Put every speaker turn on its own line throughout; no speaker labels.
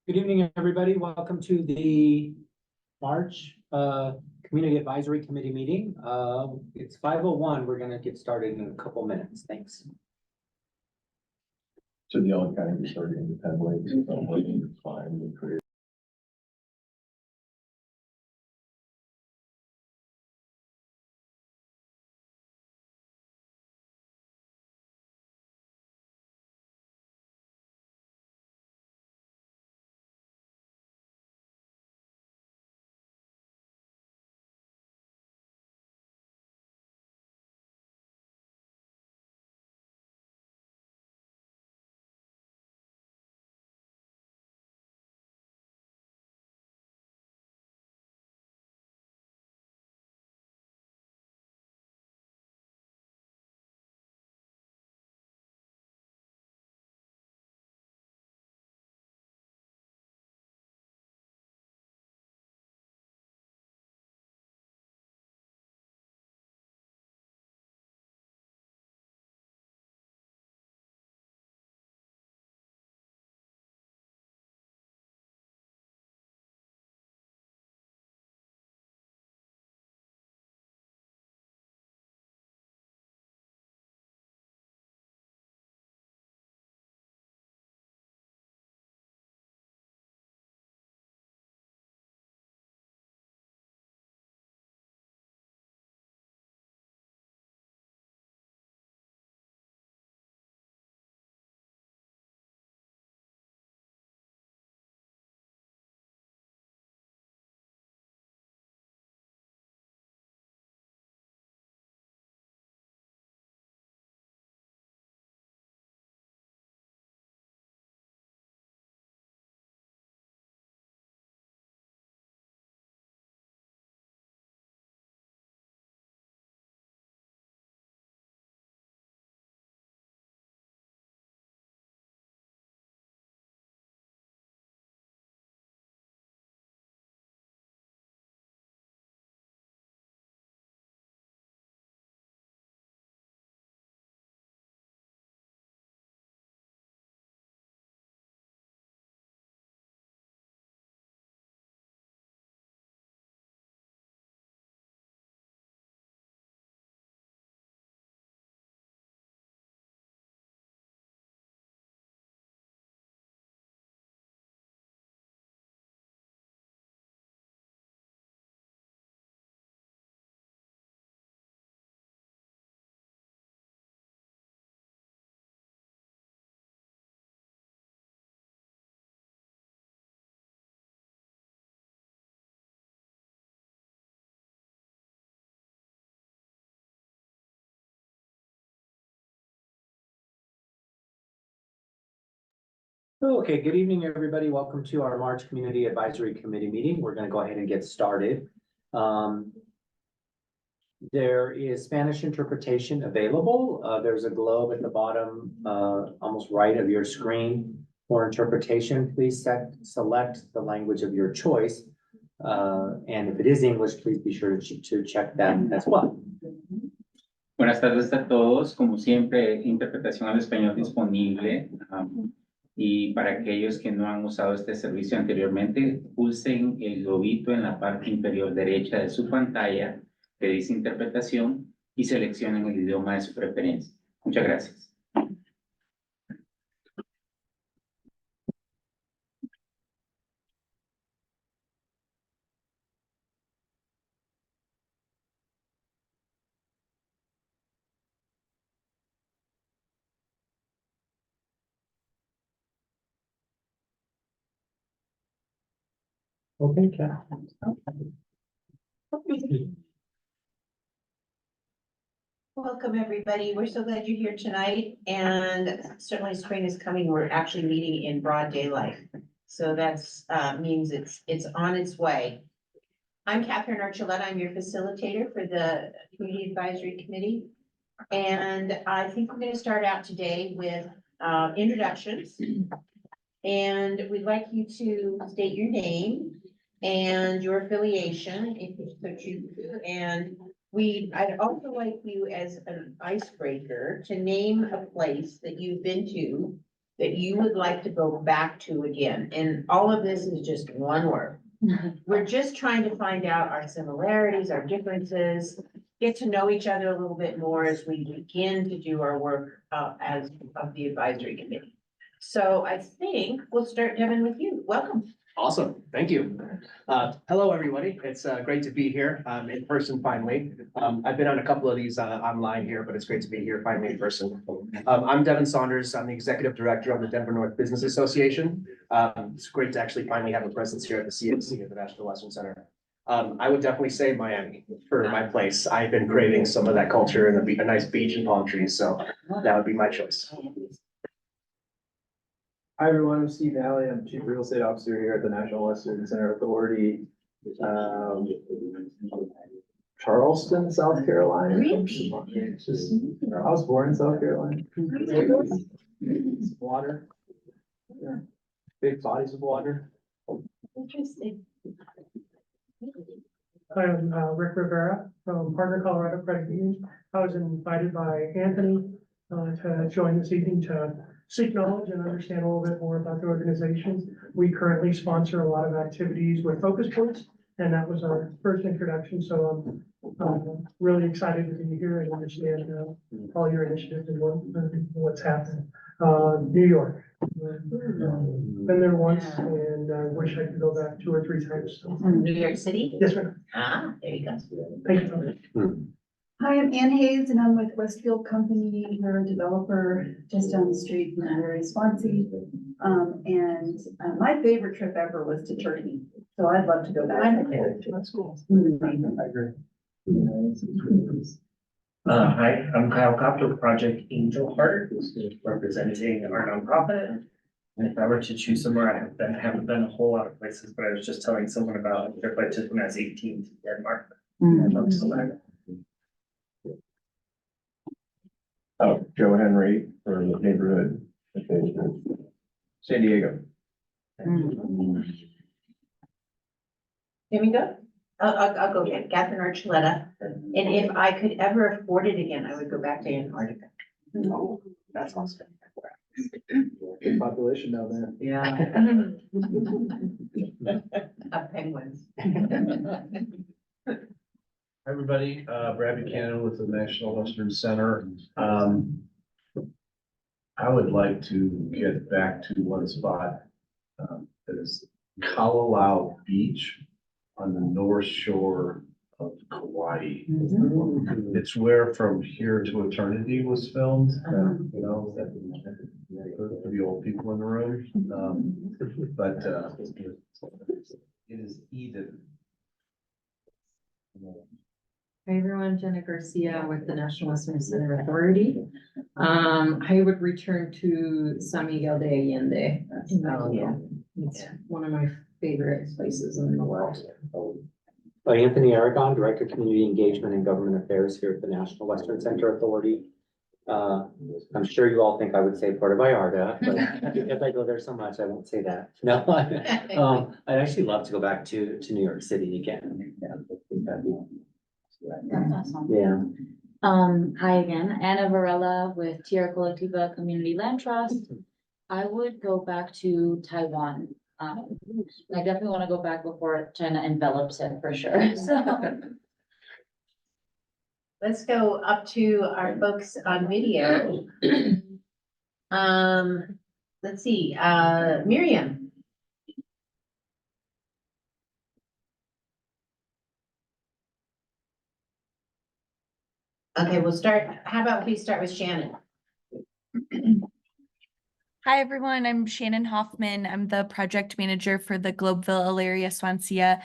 Good evening, everybody. Welcome to the March Community Advisory Committee meeting. It's 5:01. We're going to get started in a couple minutes. Thanks.
So the only kind of started independently, so I'm waiting to find and create.
Okay, good evening, everybody. Welcome to our March Community Advisory Committee meeting. We're going to go ahead and get started. There is Spanish interpretation available. There's a globe at the bottom, almost right of your screen for interpretation. Please select the language of your choice. And if it is English, please be sure to check that as well.
Buenas tardes a todos. Como siempre, interpretación al español disponible. Y para aquellos que no han usado este servicio anteriormente, pulsen el globito en la parte inferior derecha de su pantalla que dice interpretación y seleccionen el idioma de su preferencia. Muchas gracias.
Okay, Kat.
Welcome, everybody. We're so glad you're here tonight, and certainly spring is coming. We're actually meeting in broad daylight. So that's means it's on its way. I'm Catherine Archuleta. I'm your facilitator for the Community Advisory Committee. And I think we're going to start out today with introductions. And we'd like you to state your name and your affiliation, if you so choose to, and I'd also like you as an icebreaker to name a place that you've been to that you would like to go back to again? And all of this is just one word. We're just trying to find out our similarities, our differences, get to know each other a little bit more as we begin to do our work as of the advisory committee. So I think we'll start, Devin, with you. Welcome.
Awesome, thank you. Hello, everybody. It's great to be here in person finally. I've been on a couple of these online here, but it's great to be here finally in person. I'm Devin Saunders. I'm the Executive Director of the Denver North Business Association. It's great to actually finally have a presence here at the CNC at the National Western Center. I would definitely say Miami for my place. I've been craving some of that culture and a nice beach and palm trees, so that would be my choice.
Hi, everyone. I'm Steve Alley. I'm Chief Real Estate Officer here at the National Western Center Authority. Charleston, South Carolina. It's just, I was born in South Carolina. Water. Yeah. Big bodies of water.
Interesting.
I'm Rick Rivera from Partner Colorado Credit Union. I was invited by Anthony to join this evening to seek knowledge and understand a little bit more about the organization. We currently sponsor a lot of activities with focus points, and that was our first introduction. So I'm really excited to be here and understand all your initiatives and what's happening. New York. Been there once and I wish I could go back 2 or 3 times.
New York City?
Yes, ma'am.
Ah, there you go.
Thank you.
Hi, I'm Ann Hayes and I'm with Westfield Company. We're a developer just down the street from the area, Swansea. My favorite trip ever was to Turkey, so I'd love to go back.
That's cool.
I agree.
Hi, I'm Kyle Copter with Project Angel Heart, representing our nonprofit. And if I were to choose somewhere, I haven't been a whole lot of places, but I was just telling someone about a trip I took when I was 18 to Denmark. I'd love to go back.
Oh, Joe Henry for the neighborhood. San Diego.
Here we go. I'll go again. Catherine Archuleta. And if I could ever afford it again, I would go back to Antarctica.
Oh, that's awesome.
Big population down there.
Yeah. Of penguins.
Hi, everybody, Brad Buchanan with the National Western Center. I would like to get back to one spot, that is Kalalau Beach on the north shore of Kauai. It's where From Here to Eternity was filmed, you know, for the old people in the room. But it is Eden.
Hi, everyone, Jenna Garcia with the National Western Center Authority. I would return to San Miguel de Allende.
Oh, yeah.
It's one of my favorite places in the world.
Anthony Aragon, Director of Community Engagement and Government Affairs here at the National Western Center Authority. I'm sure you all think I would say Puerto Vallarta, but because I go there so much, I won't say that. No, I'd actually love to go back to New York City again. Yeah, I think that'd be-
That's awesome.
Yeah.
Hi again, Anna Varela with Tierra Colectiva Community Land Trust. I would go back to Taiwan. I definitely want to go back before China envelops it for sure, so.
Let's go up to our folks on video. Let's see, Miriam. Okay, we'll start, how about we start with Shannon?
Hi, everyone. I'm Shannon Hoffman. I'm the project manager for the Globeville Elaria Swansea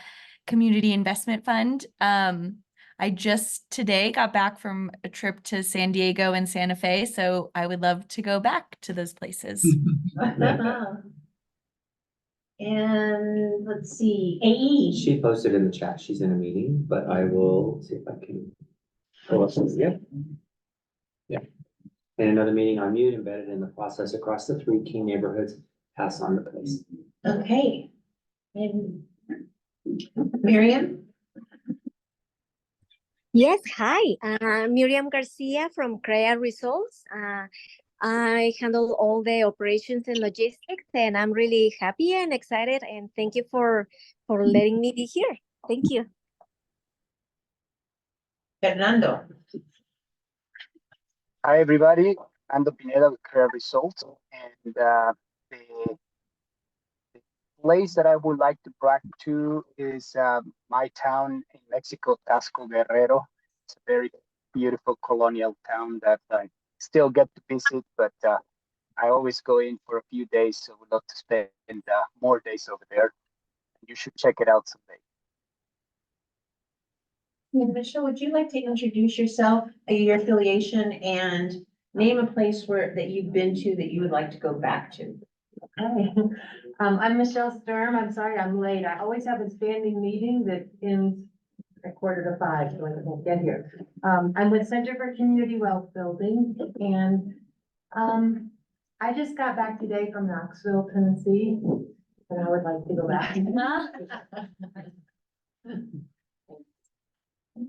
Community Investment Fund. I just today got back from a trip to San Diego and Santa Fe, so I would love to go back to those places.
And let's see, AE.
She posted in the chat, she's in a meeting, but I will see if I can. Pull up some- Yeah. Yeah. In another meeting on mute, embedded in the process across the 3 key neighborhoods, pass on the place.
Okay. And Miriam?
Yes, hi, Miriam Garcia from CREA Results. I handle all the operations and logistics, and I'm really happy and excited. And thank you for letting me be here. Thank you.
Fernando.
Hi, everybody. I'm the Pineda with Career Results, and the place that I would like to brag to is my town in Mexico, Tasco Guerrero. It's a very beautiful colonial town that I still get to visit, but I always go in for a few days, so would love to spend more days over there. You should check it out someday.
Michelle, would you like to introduce yourself, your affiliation, and name a place that you've been to that you would like to go back to?
Hi, I'm Michelle Sturm. I'm sorry I'm late. I always have a standing meeting that ends at 4:45, so I can't get here. I'm with Center for Community Wealth Building, and I just got back today from Knoxville, Tennessee, and I would like to go back.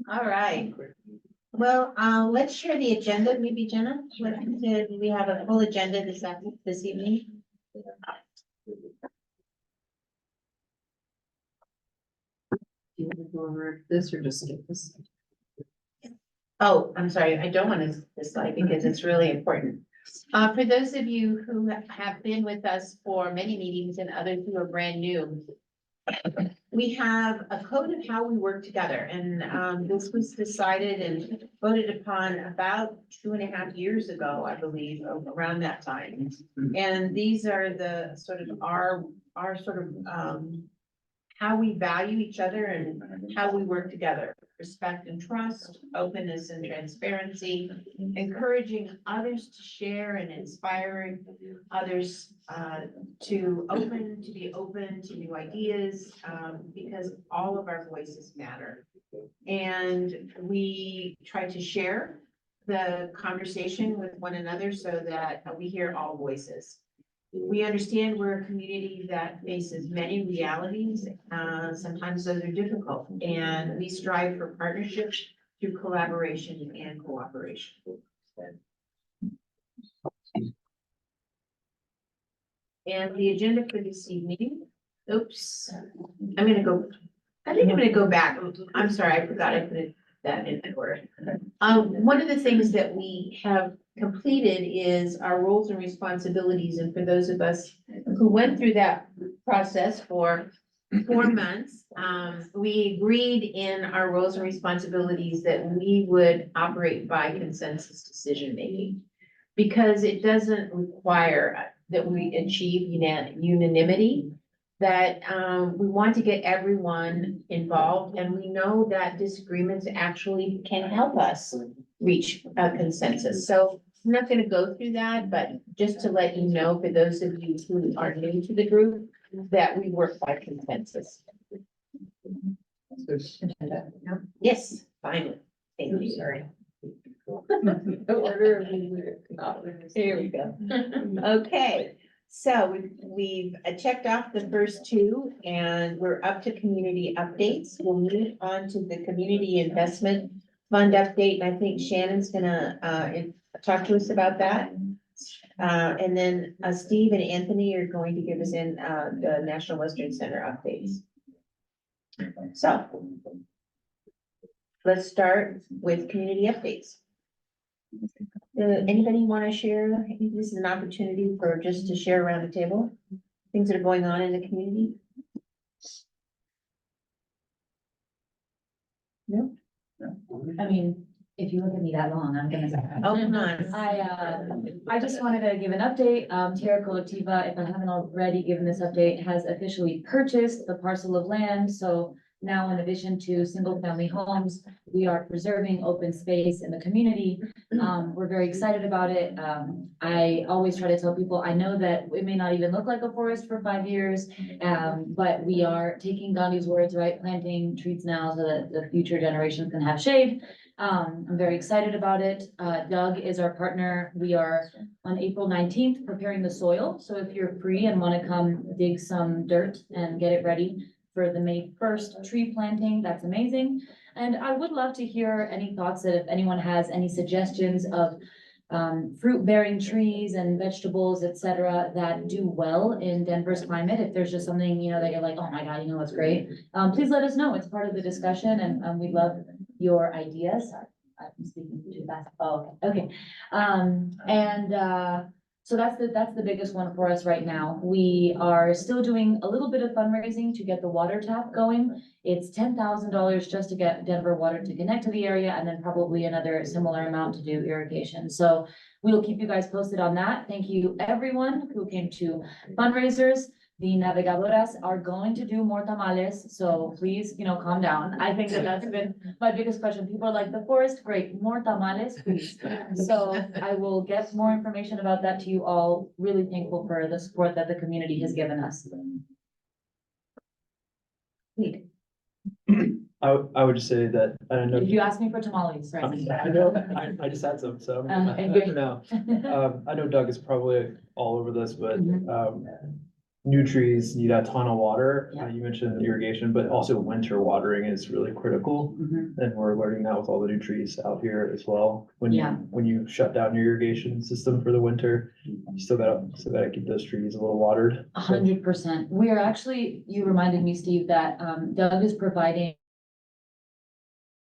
All right. Well, let's share the agenda, maybe Jenna. We have a full agenda this evening.
Do you want to go over this or just skip this?
Oh, I'm sorry, I don't want to this slide because it's really important. For those of you who have been with us for many meetings and others who are brand new, we have a code of how we work together, and this was decided and voted upon about 2.5 years ago, I believe, around that time. And these are the sort of our sort of how we value each other and how we work together. Respect and trust, openness and transparency, encouraging others to share and inspiring others to be open to new ideas, because all of our voices matter. And we try to share the conversation with one another so that we hear all voices. We understand we're a community that faces many realities. Sometimes those are difficult, and we strive for partnerships through collaboration and cooperation. And the agenda for this evening, oops, I think I'm gonna go back. I'm sorry, I forgot I put that in order. One of the things that we have completed is our roles and responsibilities. And for those of us who went through that process for 4 months, we agreed in our roles and responsibilities that we would operate by consensus decision-making, because it doesn't require that we achieve unanimity, that we want to get everyone involved, and we know that disagreements actually can help us reach a consensus. So I'm not going to go through that, but just to let you know, for those of you who are new to the group, that we work by consensus. Yes, finally. Thank you. Sorry. Here we go. Okay, so we've checked off the first 2, and we're up to community updates. We'll move on to the community investment fund update, and I think Shannon's gonna talk to us about that. And then Steve and Anthony are going to give us the National Western Center updates. So let's start with community updates. Anybody want to share? This is an opportunity for just to share around the table, things that are going on in the community. No?
I mean, if you look at me that long, I'm gonna say.
Oh, come on.
I just wanted to give an update. Tierra Colectiva, if I haven't already given this update, has officially purchased the parcel of land. So now, in addition to single-family homes, we are preserving open space in the community. We're very excited about it. I always try to tell people, I know that it may not even look like a forest for 5 years, but we are taking Gandhi's words, right? Planting trees now so that the future generations can have shade. I'm very excited about it. Doug is our partner. We are on April 19th preparing the soil. So if you're free and want to come dig some dirt and get it ready for the May 1st tree planting, that's amazing. And I would love to hear any thoughts that if anyone has any suggestions of fruit bearing trees and vegetables, et cetera, that do well in Denver's climate. If there's just something, that you're like, oh my God, that's great. Please let us know. It's part of the discussion and we love your ideas. Sorry, I'm speaking too fast. Oh, okay. So that's the biggest one for us right now. We are still doing a little bit of fundraising to get the water tap going. It's $10,000 just to get Denver Water to connect to the area and then probably another similar amount to do irrigation. So we'll keep you guys posted on that. Thank you everyone who came to fundraisers. The navegadoras are going to do more tamales, so please, calm down. I think that's been my biggest question. People are like, the forest, great, more tamales, please. So I will get more information about that to you all. Really thankful for the support that the community has given us.
I would just say that, I don't know.
If you ask me for tamales, right?
I know, I just had some, so.
Okay.
No. I know Doug is probably all over this, but,
Mhm.
new trees need a ton of water.
Yeah.
You mentioned irrigation, but also winter watering is really critical.
Mhm.
And we're learning that with all the new trees out here as well.
Yeah.
When you shut down your irrigation system for the winter, you still gotta keep those trees a little watered.
100%. We are actually, you reminded me, Steve, that Doug is providing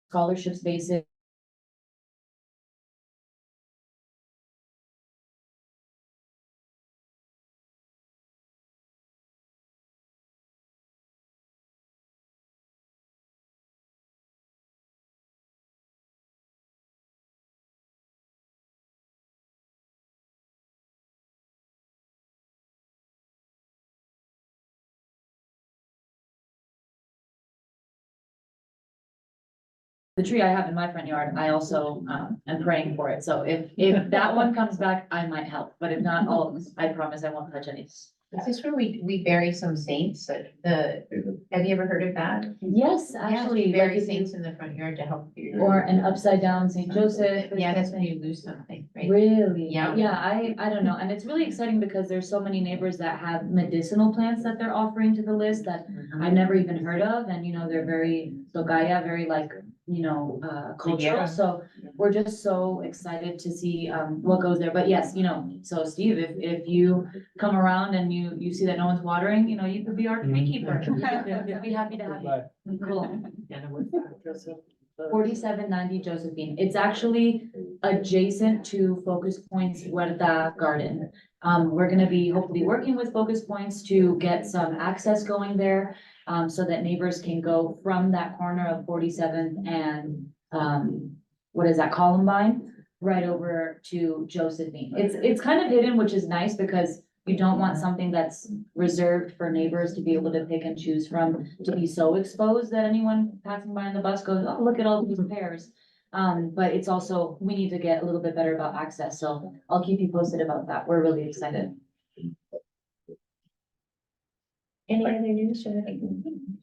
scholarship spaces. The tree I have in my front yard, I also am praying for it. So if that one comes back, I might help, but if not, I promise I won't touch any.
Is this where we bury some saints? Have you ever heard of that?
Yes,
Yeah,
actually,
we bury
like if
saints in the front yard to help you.
or an upside down Saint Joseph.
Yeah, that's when you lose something, right?
Really?
Yeah.
Yeah, I don't know. And it's really exciting because there's so many neighbors that have medicinal plants that they're offering to the list that I've never even heard of. And, they're very, very like, cultural.
Yeah.
So we're just so excited to see, what goes there. But yes, so Steve, if you come around and you see that no one's watering, you could be our beekeeper. We'd be happy to have you. Cool. 4790 Josephine. It's actually adjacent to Focus Point's Huerta Garden. We're gonna be hopefully working with Focus Points to get some access going there, so that neighbors can go from that corner of 47th and, what is that, Columbine, right over to Josephine. It's kind of hidden, which is nice because you don't want something that's reserved for neighbors to be able to pick and choose from, to be so exposed that anyone passing by on the bus goes, oh, look at all these pears. But it's also, we need to get a little bit better about access, so I'll keep you posted about that. We're really excited.
Any other news?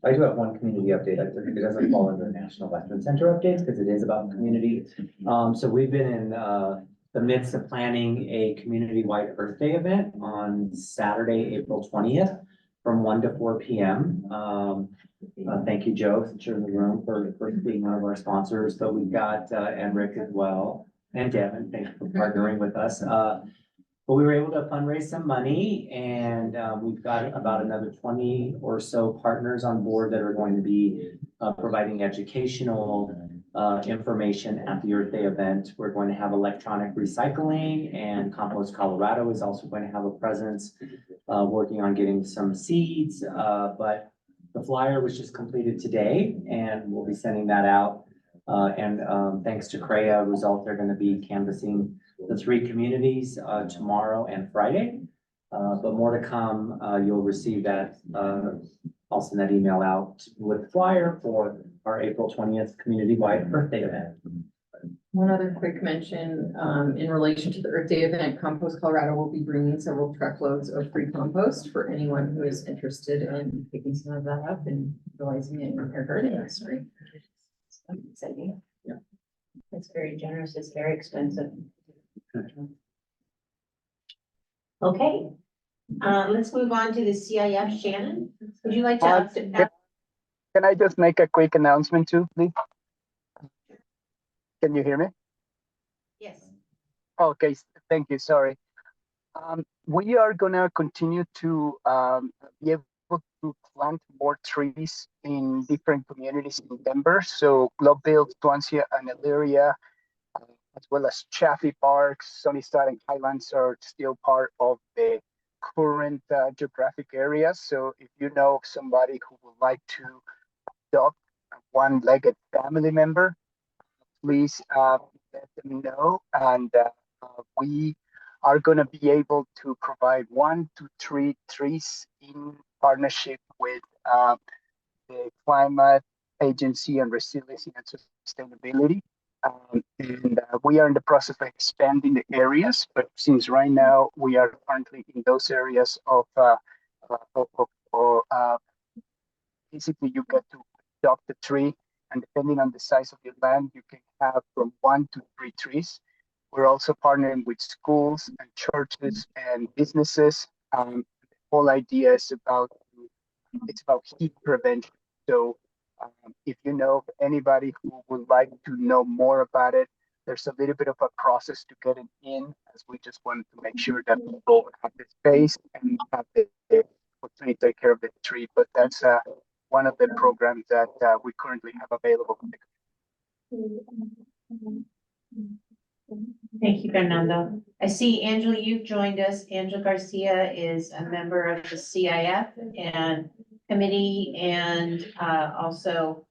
I do have one community update. I think it doesn't fall under National Veteran Center updates because it is about community. So we've been in the midst of planning a community-wide Earth Day event on Saturday, April 20th from 1 to 4 p.m. Thank you, Joe, since you're in the room for being one of our sponsors. But we've got Enric as well and Devin. Thanks for partnering with us. But we were able to fundraise some money and we've got about another 20 or so partners on board that are going to be providing educational information at the Earth Day event. We're going to have electronic recycling, and Compost Colorado is also going to have a presence working on getting some seeds. But the flyer was just completed today and we'll be sending that out. Thanks to CREA Result, they're going to be canvassing the 3 communities tomorrow and Friday. But more to come. You'll receive that. I'll send that email out with the flyer for our April 20th community-wide Earth Day event.
One other quick mention, in relation to the Earth Day event, Compost Colorado will be bringing several truckloads of free compost for anyone who is interested in picking some of that up and utilizing it in their garden. That's great.
Exciting. Yeah. It's very generous. It's very expensive. Okay, let's move on to the CIF. Shannon, would you like to?
Can I just make a quick announcement too, please? Can you hear me?
Yes.
Okay, thank you, sorry. We are gonna continue to be able to plant more trees in different communities in Denver. So Globeville, Tuancia, and Elyria, as well as Chaffee Park, Sunnyside, and Highlands are still part of the current geographic areas. So if you know somebody who would like to adopt a one-legged family member, please let them know. And we are going to be able to provide 1 to 3 trees in partnership with the Climate Agency on Resiliency and Sustainability. And we are in the process of expanding the areas, but since right now we are currently in those areas basically you get to adopt a tree, and depending on the size of your land, you can have from 1 to 3 trees. We're also partnering with schools and churches and businesses. The whole idea is about heat prevention. So if you know of anybody who would like to know more about it, there's a little bit of a process to get it in, as we just wanted to make sure that people have the space and have the opportunity to take care of the tree. But that's one of the programs that we currently have available.
Thank you, Fernando. I see Angela, you've joined us. Angela Garcia is a member of the CIF and committee, and also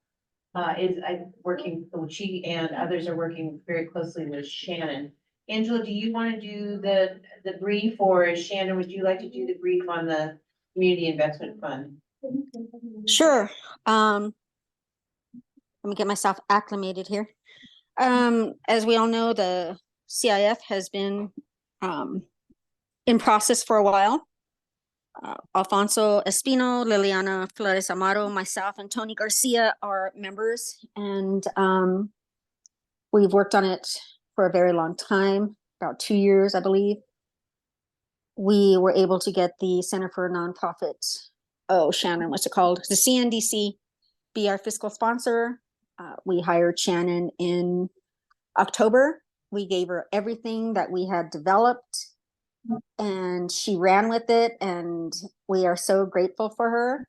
is working, she and others are working very closely with Shannon. Angela, do you want to do the brief, or Shannon, would you like to do the brief on the Community Investment Fund?
Sure. Let me get myself acclimated here. As we all know, the CIF has been in process for a while. Alfonso Espino, Liliana Flores Amaro, myself, and Tony Garcia are members, and we've worked on it for a very long time, about 2 years, I believe. We were able to get the Center for Nonprofit, Shannon, what's it called? The CNDC, be our fiscal sponsor. We hired Shannon in October. We gave her everything that we had developed, and she ran with it, and we are so grateful for her.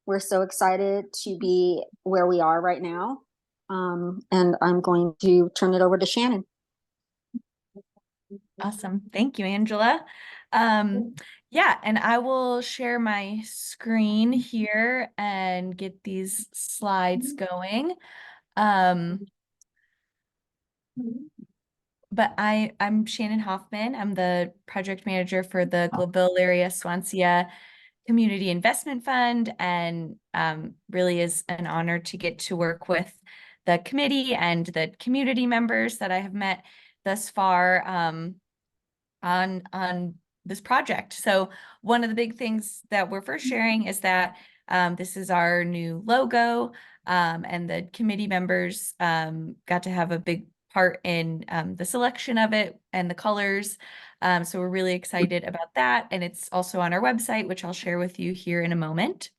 We're so excited to be where we are right now. And I'm going to turn it over to Shannon.
Awesome. Thank you, Angela. Yeah, and I will share my screen here and get these slides going. But I'm Shannon Hoffman. I'm the project manager for the Globeville Area Swansea Community Investment Fund, and really is an honor to get to work with the committee and the community members that I have met thus far on this project. So one of the big things that we're first sharing is that this is our new logo, and the committee members got to have a big part in the selection of it and the colors. So we're really excited about that. And it's also on our website, which I'll share with you here in a moment.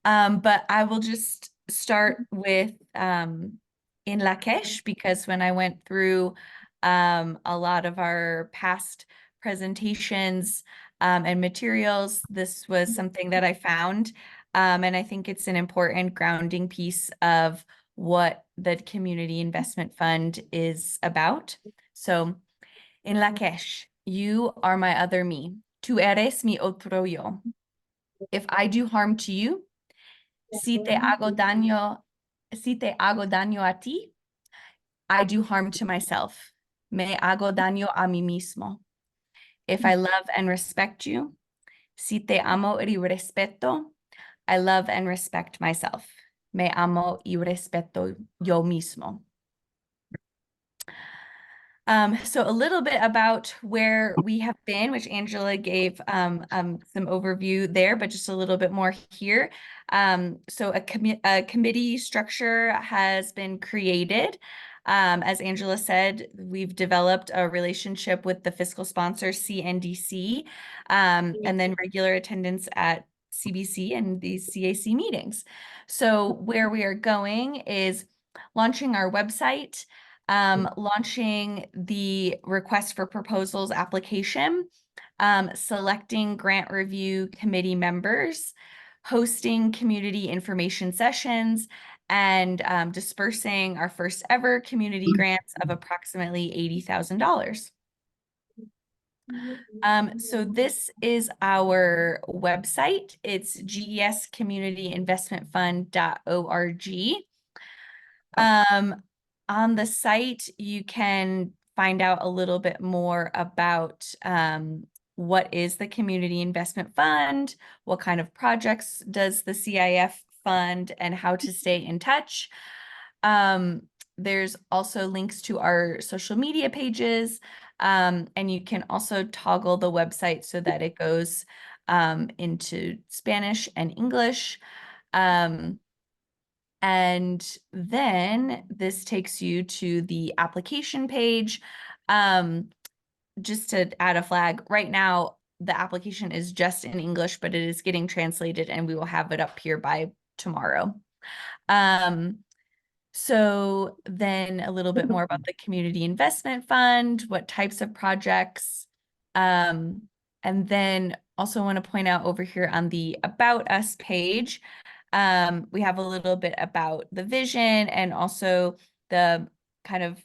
But I will just start with Nwca, because when I went through a lot of our past presentations and materials, this was something that I found. And I think it's an important grounding piece of what the Community Investment Fund is about. So, Nwca, you are my other me. Tú eres mi otro yo. If I do harm to you, si te hago daño a ti, I do harm to myself. Me hago daño a mí mismo. If I love and respect you, si te amo y respeto, I love and respect myself. Me amo y respeto yo mismo. So a little bit about where we have been, which Angela gave some overview there, but just a little bit more here. So a committee structure has been created. As Angela said, we've developed a relationship with the fiscal sponsor, CNDC, and then regular attendance at CBC and these CAC meetings. So where we are going is launching our website, launching the request for proposals application, selecting grant review committee members, hosting community information sessions, and dispersing our first ever community grants of approximately $80,000. So this is our website. It's gescommunityinvestmentfund.org. On the site, you can find out a little bit more about what is the Community Investment Fund, what kind of projects does the CIF fund, and how to stay in touch. There's also links to our social media pages, and you can also toggle the website so that it goes into Spanish and English. And then this takes you to the application page. Just to add a flag, right now, the application is just in English, but it is getting translated and we will have it up here by tomorrow. So then a little bit more about the Community Investment Fund, what types of projects. And then also want to point out over here on the About Us page, we have a little bit about the vision and also the kind of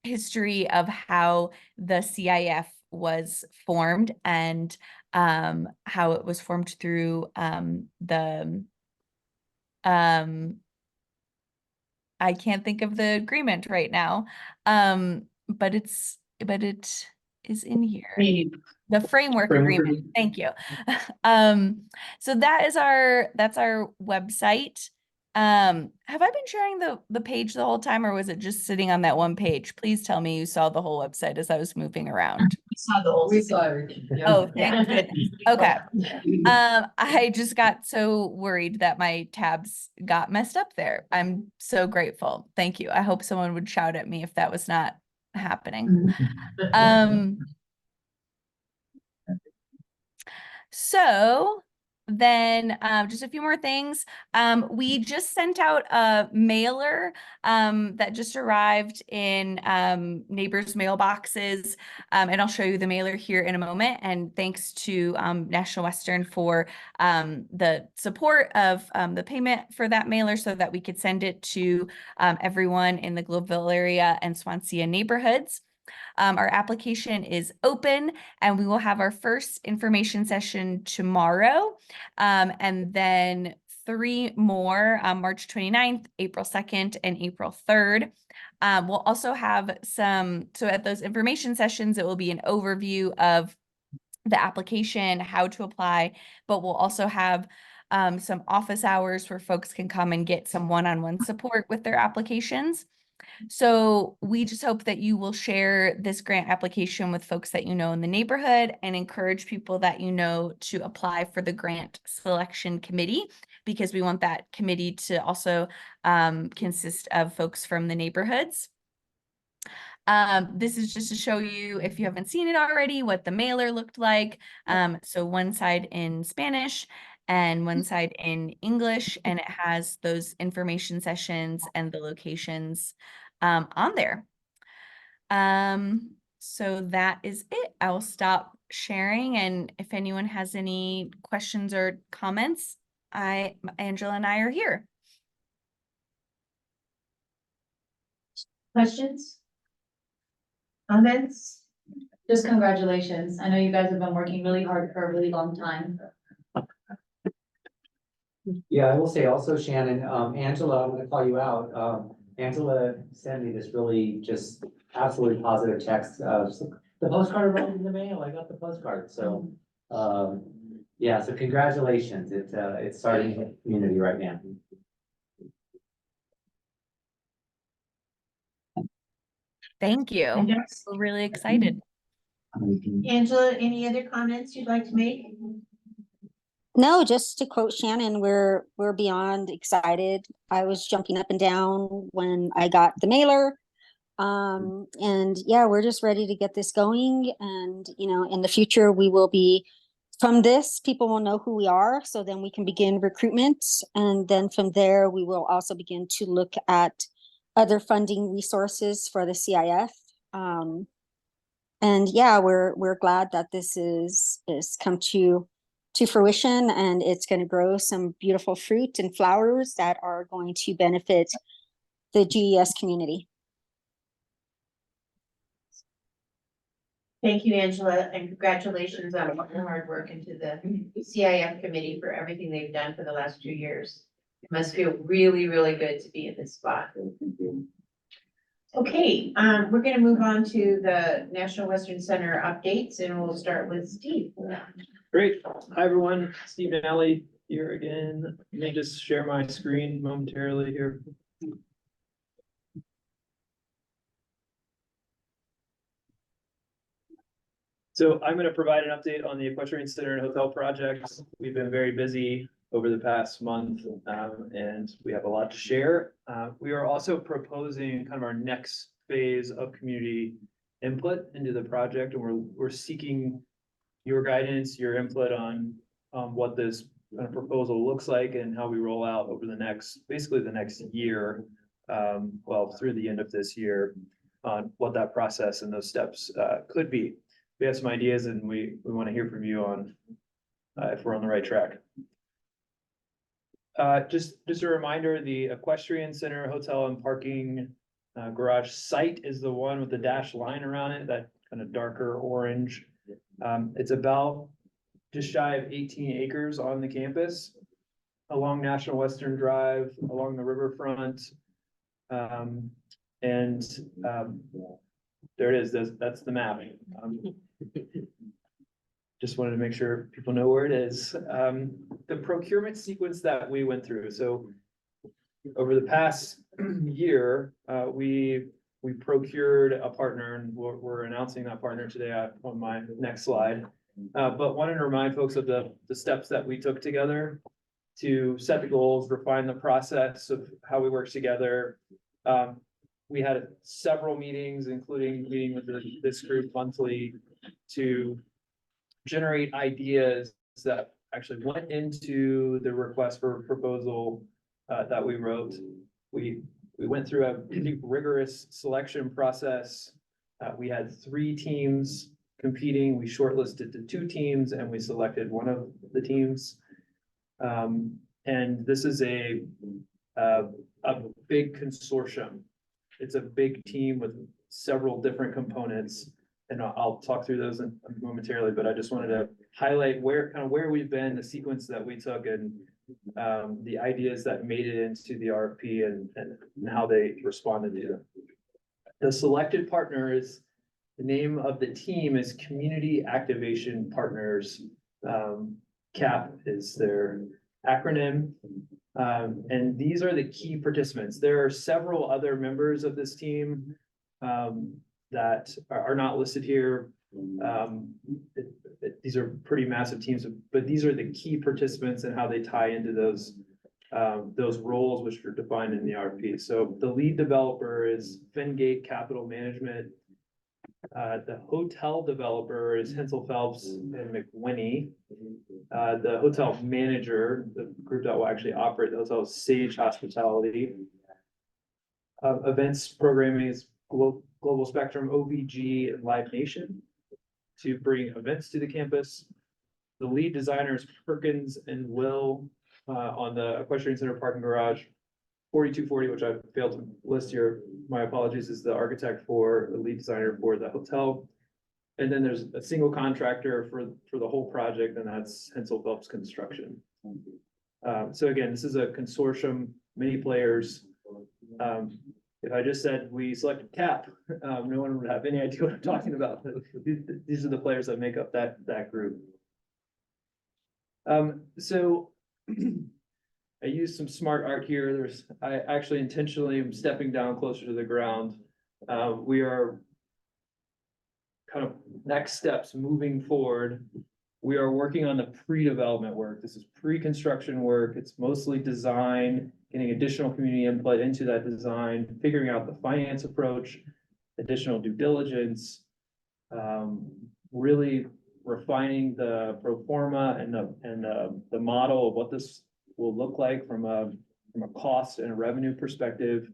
history of how the CIF was formed and how it was formed through I can't think of the agreement right now, but it is in here. The framework agreement. Thank you. So that's our website. Have I been sharing the page the whole time, or was it just sitting on that one page? Please tell me you saw the whole website as I was moving around.
We saw the whole. We saw everything.
Oh, thank goodness. Okay. I just got so worried that my tabs got messed up there. I'm so grateful. Thank you. I hope someone would shout at me if that was not happening. So then just a few more things. We just sent out a mailer that just arrived in neighbors' mailboxes. And I'll show you the mailer here in a moment. And thanks to National Western for the support of the payment for that mailer so that we could send it to everyone in the Globeville area and Swansea neighborhoods. Our application is open and we will have our first information session tomorrow. And then 3 more, March 29th, April 2nd, and April 3rd. We'll also have so at those information sessions, it will be an overview of the application, how to apply, but we'll also have some office hours where folks can come and get some one-on-one support with their applications. So we just hope that you will share this grant application with folks that you know in the neighborhood and encourage people that you know to apply for the grant selection committee, because we want that committee to also consist of folks from the neighborhoods. This is just to show you, if you haven't seen it already, what the mailer looked like. So one side in Spanish and one side in English, and it has those information sessions and the locations on there. So that is it. I will stop sharing, and if anyone has any questions or comments, Angela and I are here.
Questions? Comments?
Just congratulations. I know you guys have been working really hard for a really long time.
Yeah, I will say also, Shannon, Angela, I'm gonna call you out. Angela sent me this really just absolutely positive text. The postcard arrived in the mail. I got the postcard. So, yeah, so congratulations. It's starting in the community right now.
Thank you. We're really excited.
Angela, any other comments you'd like to make?
No, just to quote Shannon, we're beyond excited. I was jumping up and down when I got the mailer. And yeah, we're just ready to get this going. And, you know, in the future, we will be, from this, people will know who we are. So then we can begin recruitment. And then from there, we will also begin to look at other funding resources for the CIF. And yeah, we're glad that this is come to fruition, and it's going to grow some beautiful fruit and flowers that are going to benefit the GES community.
Thank you, Angela, and congratulations on all the hard work into the CIF committee for everything they've done for the last 2 years. It must feel really, really good to be in this spot. Okay, we're gonna move on to the National Western Center updates, and we'll start with Steve.
Great. Hi, everyone. Steve Nally here again. Let me just share my screen momentarily here. So I'm going to provide an update on the Equestrian Center and Hotel projects. We've been very busy over the past month, and we have a lot to share. We are also proposing kind of our next phase of community input into the project, and we're seeking your guidance, your input on what this kind of proposal looks like and how we roll out over the next, basically the next year, well, through the end of this year, on what that process and those steps could be. We have some ideas, and we want to hear from you on if we're on the right track. Just a reminder, the Equestrian Center Hotel and Parking Garage site is the one with the dashed line around it, that kind of darker orange. It's about just shy of 18 acres on the campus, along National Western Drive, along the riverfront. There it is, that's the map. Just wanted to make sure people know where it is. The procurement sequence that we went through. So over the past year, we procured a partner, and we're announcing that partner today on my next slide. But wanted to remind folks of the steps that we took together to set the goals, refine the process of how we work together. We had several meetings, including meeting with this group monthly, to generate ideas that actually went into the request for proposal that we wrote. We went through a pretty rigorous selection process. We had 3 teams competing. We shortlisted the 2 teams, and we selected one of the teams. And this is a big consortium. It's a big team with several different components, and I'll talk through those momentarily, but I just wanted to highlight where we've been, the sequence that we took, and the ideas that made it into the RFP and how they responded to them. The selected partner is, the name of the team is Community Activation Partners. CAP is their acronym. And these are the key participants. There are several other members of this team that are not listed here. These are pretty massive teams, but these are the key participants and how they tie into those roles which are defined in the RFP. So the lead developer is Fengate Capital Management. The hotel developer is Hensel Phelps and McWhinney. The hotel manager, the group that will actually operate the hotel, is Sage Hospitality. Events programming is Global Spectrum, OVG, and Live Nation to bring events to the campus. The lead designers Perkins and Will on the Equestrian Center Parking Garage. 4240, which I failed to list here, my apologies, is the architect for the lead designer for the hotel. And then there's a single contractor for the whole project, and that's Hensel Phelps Construction. So again, this is a consortium, many players. If I just said we selected CAP, no one would have any idea what I'm talking about. These are the players that make up that group. So I used some smart art here. I actually intentionally am stepping down closer to the ground. We are kind of next steps moving forward. We are working on the pre-development work. This is pre-construction work. It's mostly design, getting additional community input into that design, figuring out the finance approach, additional due diligence, really refining the pro forma and the model of what this will look like from a cost and a revenue perspective.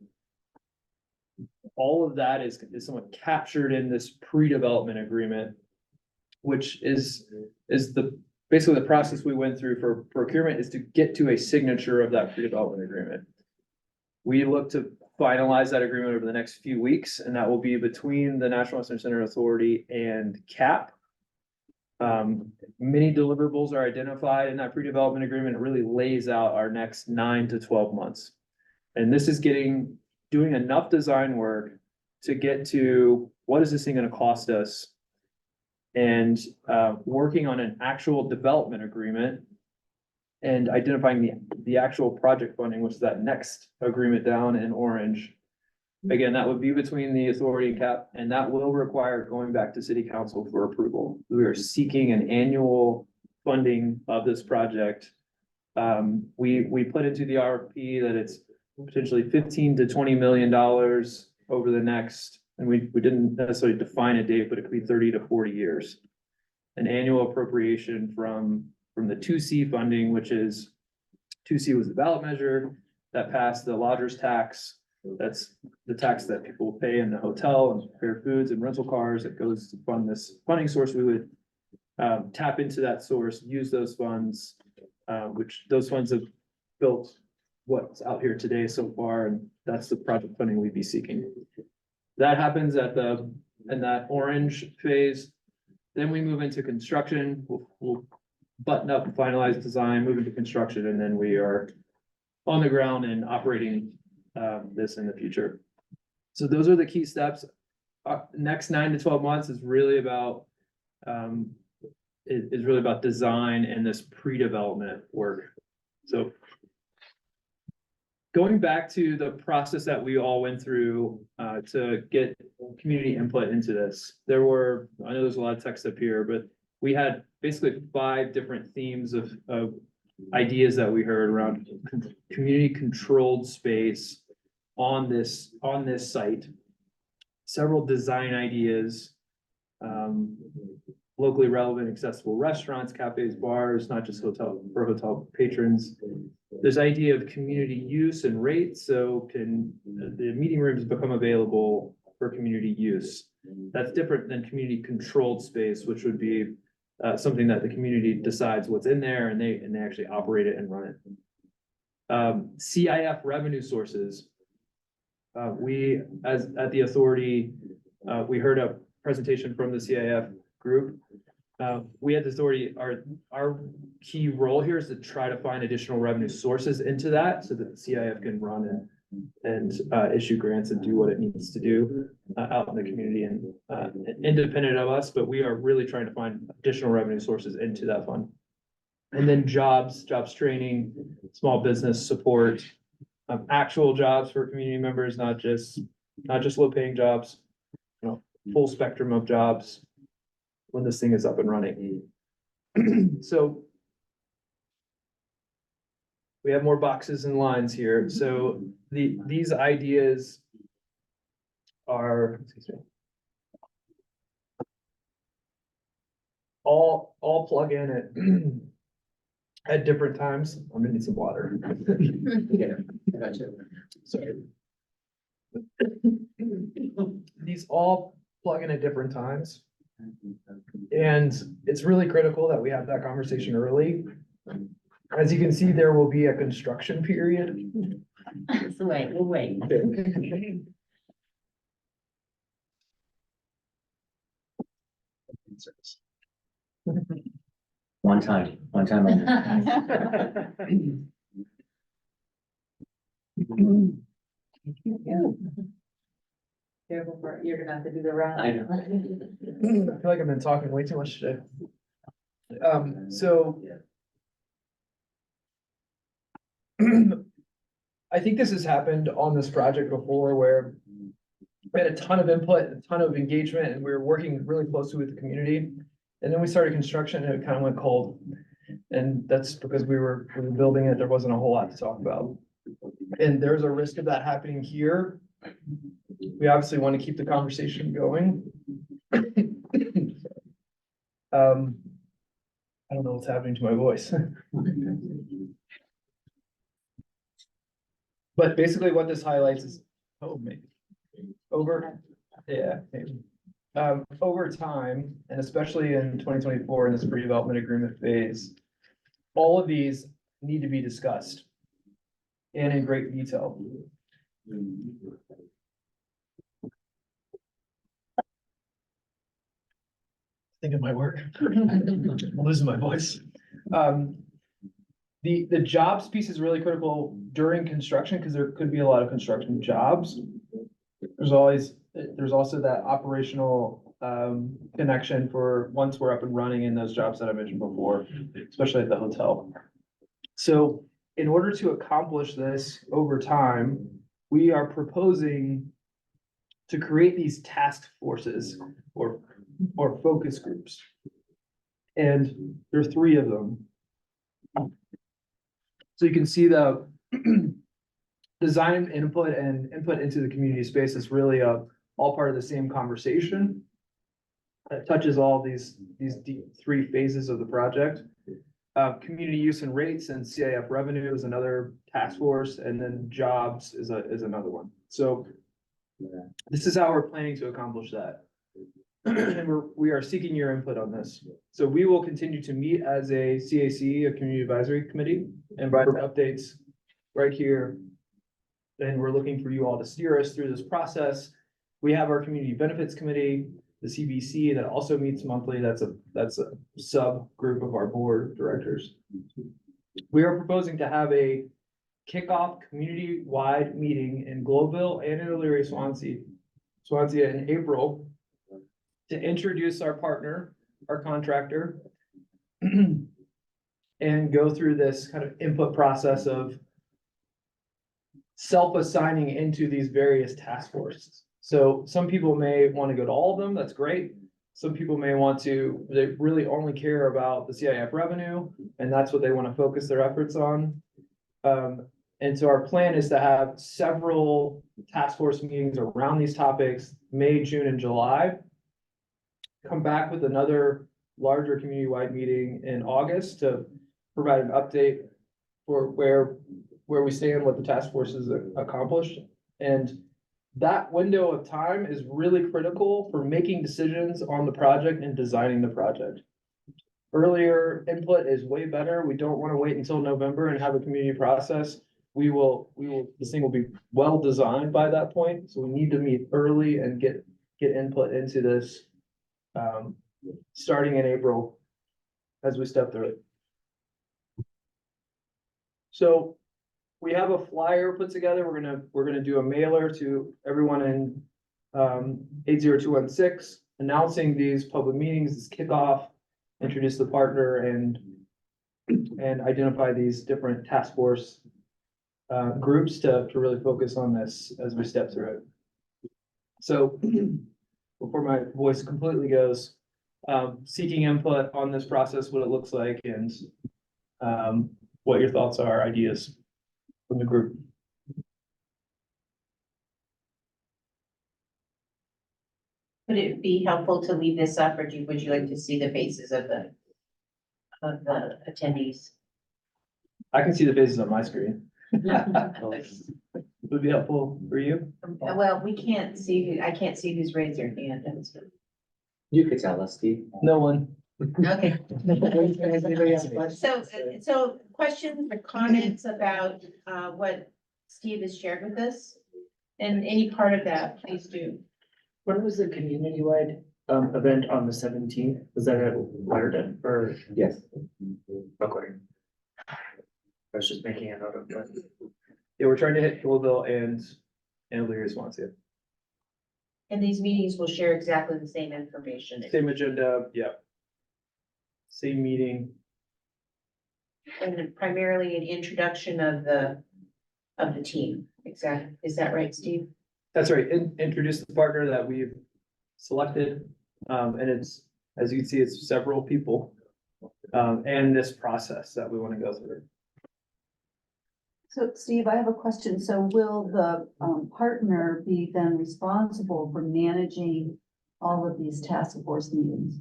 all of that is somewhat captured in this pre-development agreement, which is basically the process we went through for procurement is to get to a signature of that pre-development agreement. We look to finalize that agreement over the next few weeks, and that will be between the National Western Center Authority and CAP. Many deliverables are identified in that pre-development agreement. It really lays out our next 9 to 12 months. And this is doing enough design work to get to what is this thing gonna cost us? And working on an actual development agreement and identifying the actual project funding, which is that next agreement down in orange. Again, that would be between the authority and CAP, and that will require going back to city council for approval. We are seeking an annual funding of this project. We put into the RFP that it's potentially $15 to $20 million over the next, and we didn't necessarily define a date, but it could be 30 to 40 years. An annual appropriation from the 2C funding, which is 2C was the ballot measure that passed the lodger's tax. That's the tax that people pay in the hotel and prepare foods and rental cars. It goes to fund this funding source. We would tap into that source, use those funds, which those funds have built what's out here today so far, and that's the project funding we'd be seeking. That happens in that orange phase. Then we move into construction. We'll button up and finalize design, move into construction, and then we are on the ground and operating this in the future. So those are the key steps. Next 9 to 12 months is really about design and this pre-development work. So going back to the process that we all went through to get community input into this, I know there's a lot of text up here, but we had basically 5 different themes of ideas that we heard around community controlled space on this site. Several design ideas, locally relevant, accessible restaurants, cafes, bars, not just hotel patrons. This idea of community use and rates, so can the meeting rooms become available for community use? That's different than community controlled space, which would be something that the community decides what's in there and they actually operate it and run it. CIF revenue sources. We, as at the authority, we heard a presentation from the CIF group. We at the authority, our key role here is to try to find additional revenue sources into that so that the CIF can run and issue grants and do what it needs to do out in the community and independent of us, but we are really trying to find additional revenue sources into that fund. And then jobs training, small business support, actual jobs for community members, not just low paying jobs, full spectrum of jobs when this thing is up and running. So we have more boxes and lines here. So these ideas are, all plug in at different times. I'm gonna need some water.
Yeah, gotcha.
Sorry. These all plug in at different times. And it's really critical that we have that conversation early. As you can see, there will be a construction period.
We'll wait.
One time only.
Careful for, you're gonna have to do the round.
I know.
I feel like I've been talking way too much today. So I think this has happened on this project before where we had a ton of input, a ton of engagement, and we were working really closely with the community. And then we started construction and it kind of went cold. And that's because we were building it. There wasn't a whole lot to talk about. And there's a risk of that happening here. We obviously want to keep the conversation going. I don't know what's happening to my voice. But basically what this highlights is, oh, maybe. Over time, and especially in 2024 in this pre-development agreement phase, all of these need to be discussed and in great detail. Think it might work. I'm losing my voice. The jobs piece is really critical during construction because there could be a lot of construction jobs. There's also that operational connection for once we're up and running in those jobs that I mentioned before, especially at the hotel. So in order to accomplish this over time, we are proposing to create these task forces or focus groups. And there are 3 of them. So you can see the design input and input into the community space is really all part of the same conversation. It touches all these 3 phases of the project. Community use and rates and CIF revenue is another task force, and then jobs is another one. So this is how we're planning to accomplish that. And we are seeking your input on this. So we will continue to meet as a CAC, a Community Advisory Committee, and provide updates right here. And we're looking for you all to steer us through this process. We have our Community Benefits Committee, the CBC, that also meets monthly. That's a subgroup of our board of directors. We are proposing to have a kickoff community-wide meeting in Globeville and in Elyria, Swansea in April to introduce our partner, our contractor, and go through this kind of input process of self-assigning into these various task forces. So some people may want to go to all of them. That's great. Some people may want to, they really only care about the CIF revenue, and that's what they want to focus their efforts on. And so our plan is to have several task force meetings around these topics, May, June, and July. Come back with another larger community-wide meeting in August to provide an update for where we stand, what the task force has accomplished. And that window of time is really critical for making decisions on the project and designing the project. Earlier input is way better. We don't want to wait until November and have a community process. This thing will be well designed by that point. So we need to meet early and get input into this, starting in April as we step through it. So we have a flyer put together. We're gonna do a mailer to everyone in 80216, announcing these public meetings, this kickoff, introduce the partner, and identify these different task force groups to really focus on this as we step through it. So before my voice completely goes, seeking input on this process, what it looks like, and what your thoughts are, ideas from the group.
Would it be helpful to leave this up, or would you like to see the faces of the attendees?
I can see the faces on my screen. Would be helpful for you?
Well, we can't see, I can't see who's raised their hand.
You could tell us, Steve.
No one.
Okay.
Anybody have a question?
So questions or comments about what Steve has shared with us? And any part of that, please do.
When was the community-wide event on the 17th? Was that at Lauderdale or?
Yes.
Okay. I was just making a note of that.
Yeah, we're trying to hit Louisville and Elyria, Swansea.
And these meetings will share exactly the same information.
Same agenda, yeah. Same meeting.
And primarily an introduction of the team. Exactly. Is that right, Steve?
That's right. Introduce the partner that we've selected. And it's, as you can see, it's several people. And this process that we want to go through.
So Steve, I have a question. So will the partner be then responsible for managing all of these task force meetings?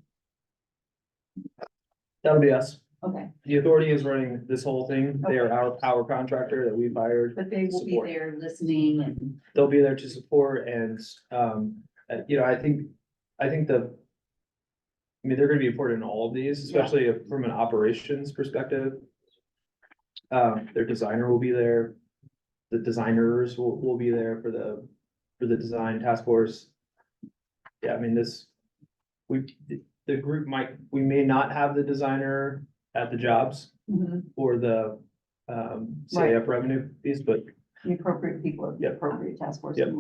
That'll be us.
Okay,
The authority is running this whole thing. They are our power contractor that we've hired.
but they will be
Support.
there listening and.
They'll be there to support and, you know, I think I mean, they're gonna be important in all of these, especially from an operations perspective. Their designer will be there. The designers will be there for the design task force. Yeah, I mean, the group we may not have the designer at the jobs or the CAF revenue piece, but
The appropriate people at the
Yep.
appropriate task force.
Yep.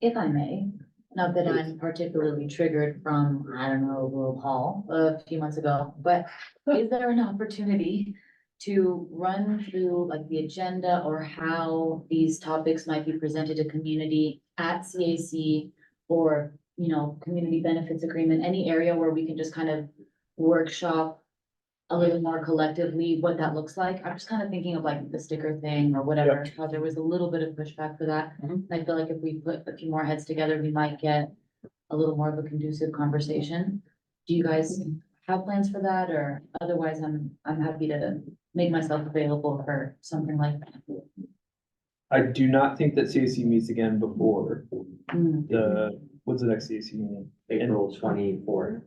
If I may, not that I'm particularly triggered from, I don't know, Will Hall a few months ago, but is there an opportunity to run through like the agenda or how these topics might be presented to community at CAC or, you know, community benefits agreement, any area where we can just kind of workshop a little more collectively what that looks like? I'm just kind of thinking of like the sticker thing or whatever, how there was a little bit of pushback for that. And I feel like if we put a few more heads together, we might get a little more of a conducive conversation. Do you guys have plans for that? Or otherwise, I'm happy to make myself available for something like that.
I do not think that CAC meets again before
Mm.
what's the next CAC meeting?
April 24th.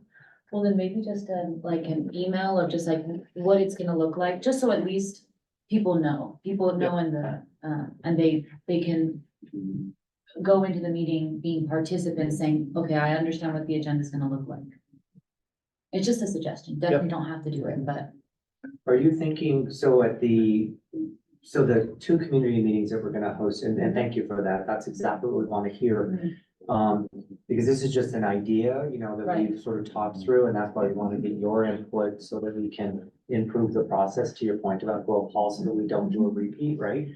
Well, then maybe just like an email of just like what it's gonna look like, just so at least people know in the, and they can go into the meeting being participants saying, okay, I understand what the agenda is gonna look like. It's just a suggestion. Definitely don't have to do it, but.
Are you thinking, so the two community meetings that we're gonna host, and thank you for that, that's exactly what we wanna hear. Because this is just an idea, you know, that
Right.
we've sort of talked through, and that's why we wanna get your input so that we can improve the process, to your point about Will Hall, so that we don't do a repeat, right?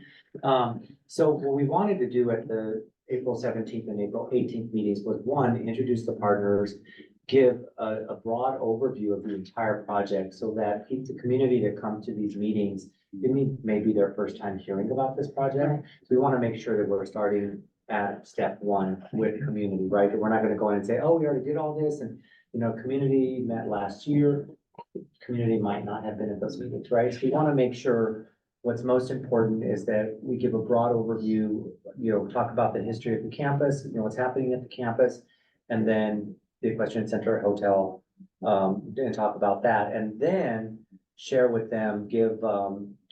So what we wanted to do at the April 17th and April 18th meetings was, one, introduce the partners, give a broad overview of the entire project so that the community that come to these meetings, it may be their first time hearing about this project. So we want to make sure that we're starting at step one with community, right? That we're not going to go in and say, oh, we already did all this, and, you know, community met last year. Community might not have been at those meetings, right? So we want to make sure what's most important is that we give a broad overview, you know, talk about the history of the campus, you know, what's happening at the campus, and then the Equestrian Center Hotel, and talk about that, and then share with them, give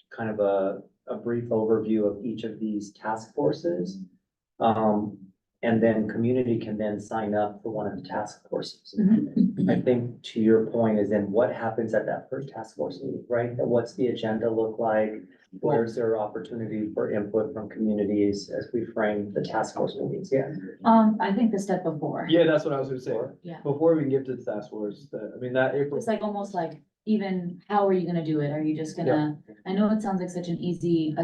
kind of a brief overview of each of these task forces. And then community can then sign up for one of the task forces. I think to your point is then what happens at that first task force meeting, right? And what's the agenda look like? Where's there opportunity for input from communities as we frame the task force meetings? Yeah.
I think the step before.
Yeah, that's what I was gonna say.
Yeah.
Before we can get to the task force, I mean, that April.
It's like almost like even how are you gonna do it? Are you just gonna, I know it sounds like such an easy,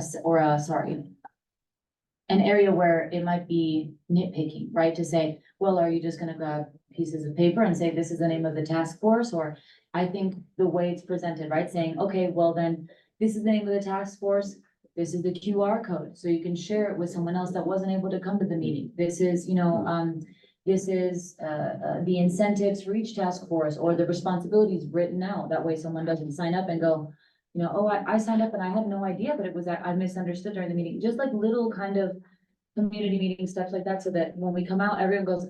an area where it might be nitpicking, right? To say, well, are you just gonna grab pieces of paper and say, this is the name of the task force? Or I think the way it's presented, right? Saying, okay, well then, this is the name of the task force. This is the QR code, so you can share it with someone else that wasn't able to come to the meeting. This is, you know, this is, the incentives for each task force or the responsibilities written out. That way someone doesn't sign up and go, you know, oh, I signed up and I had no idea, but it was, I misunderstood during the meeting. Just like little kind of community meeting steps like that, so that when we come out, everyone goes,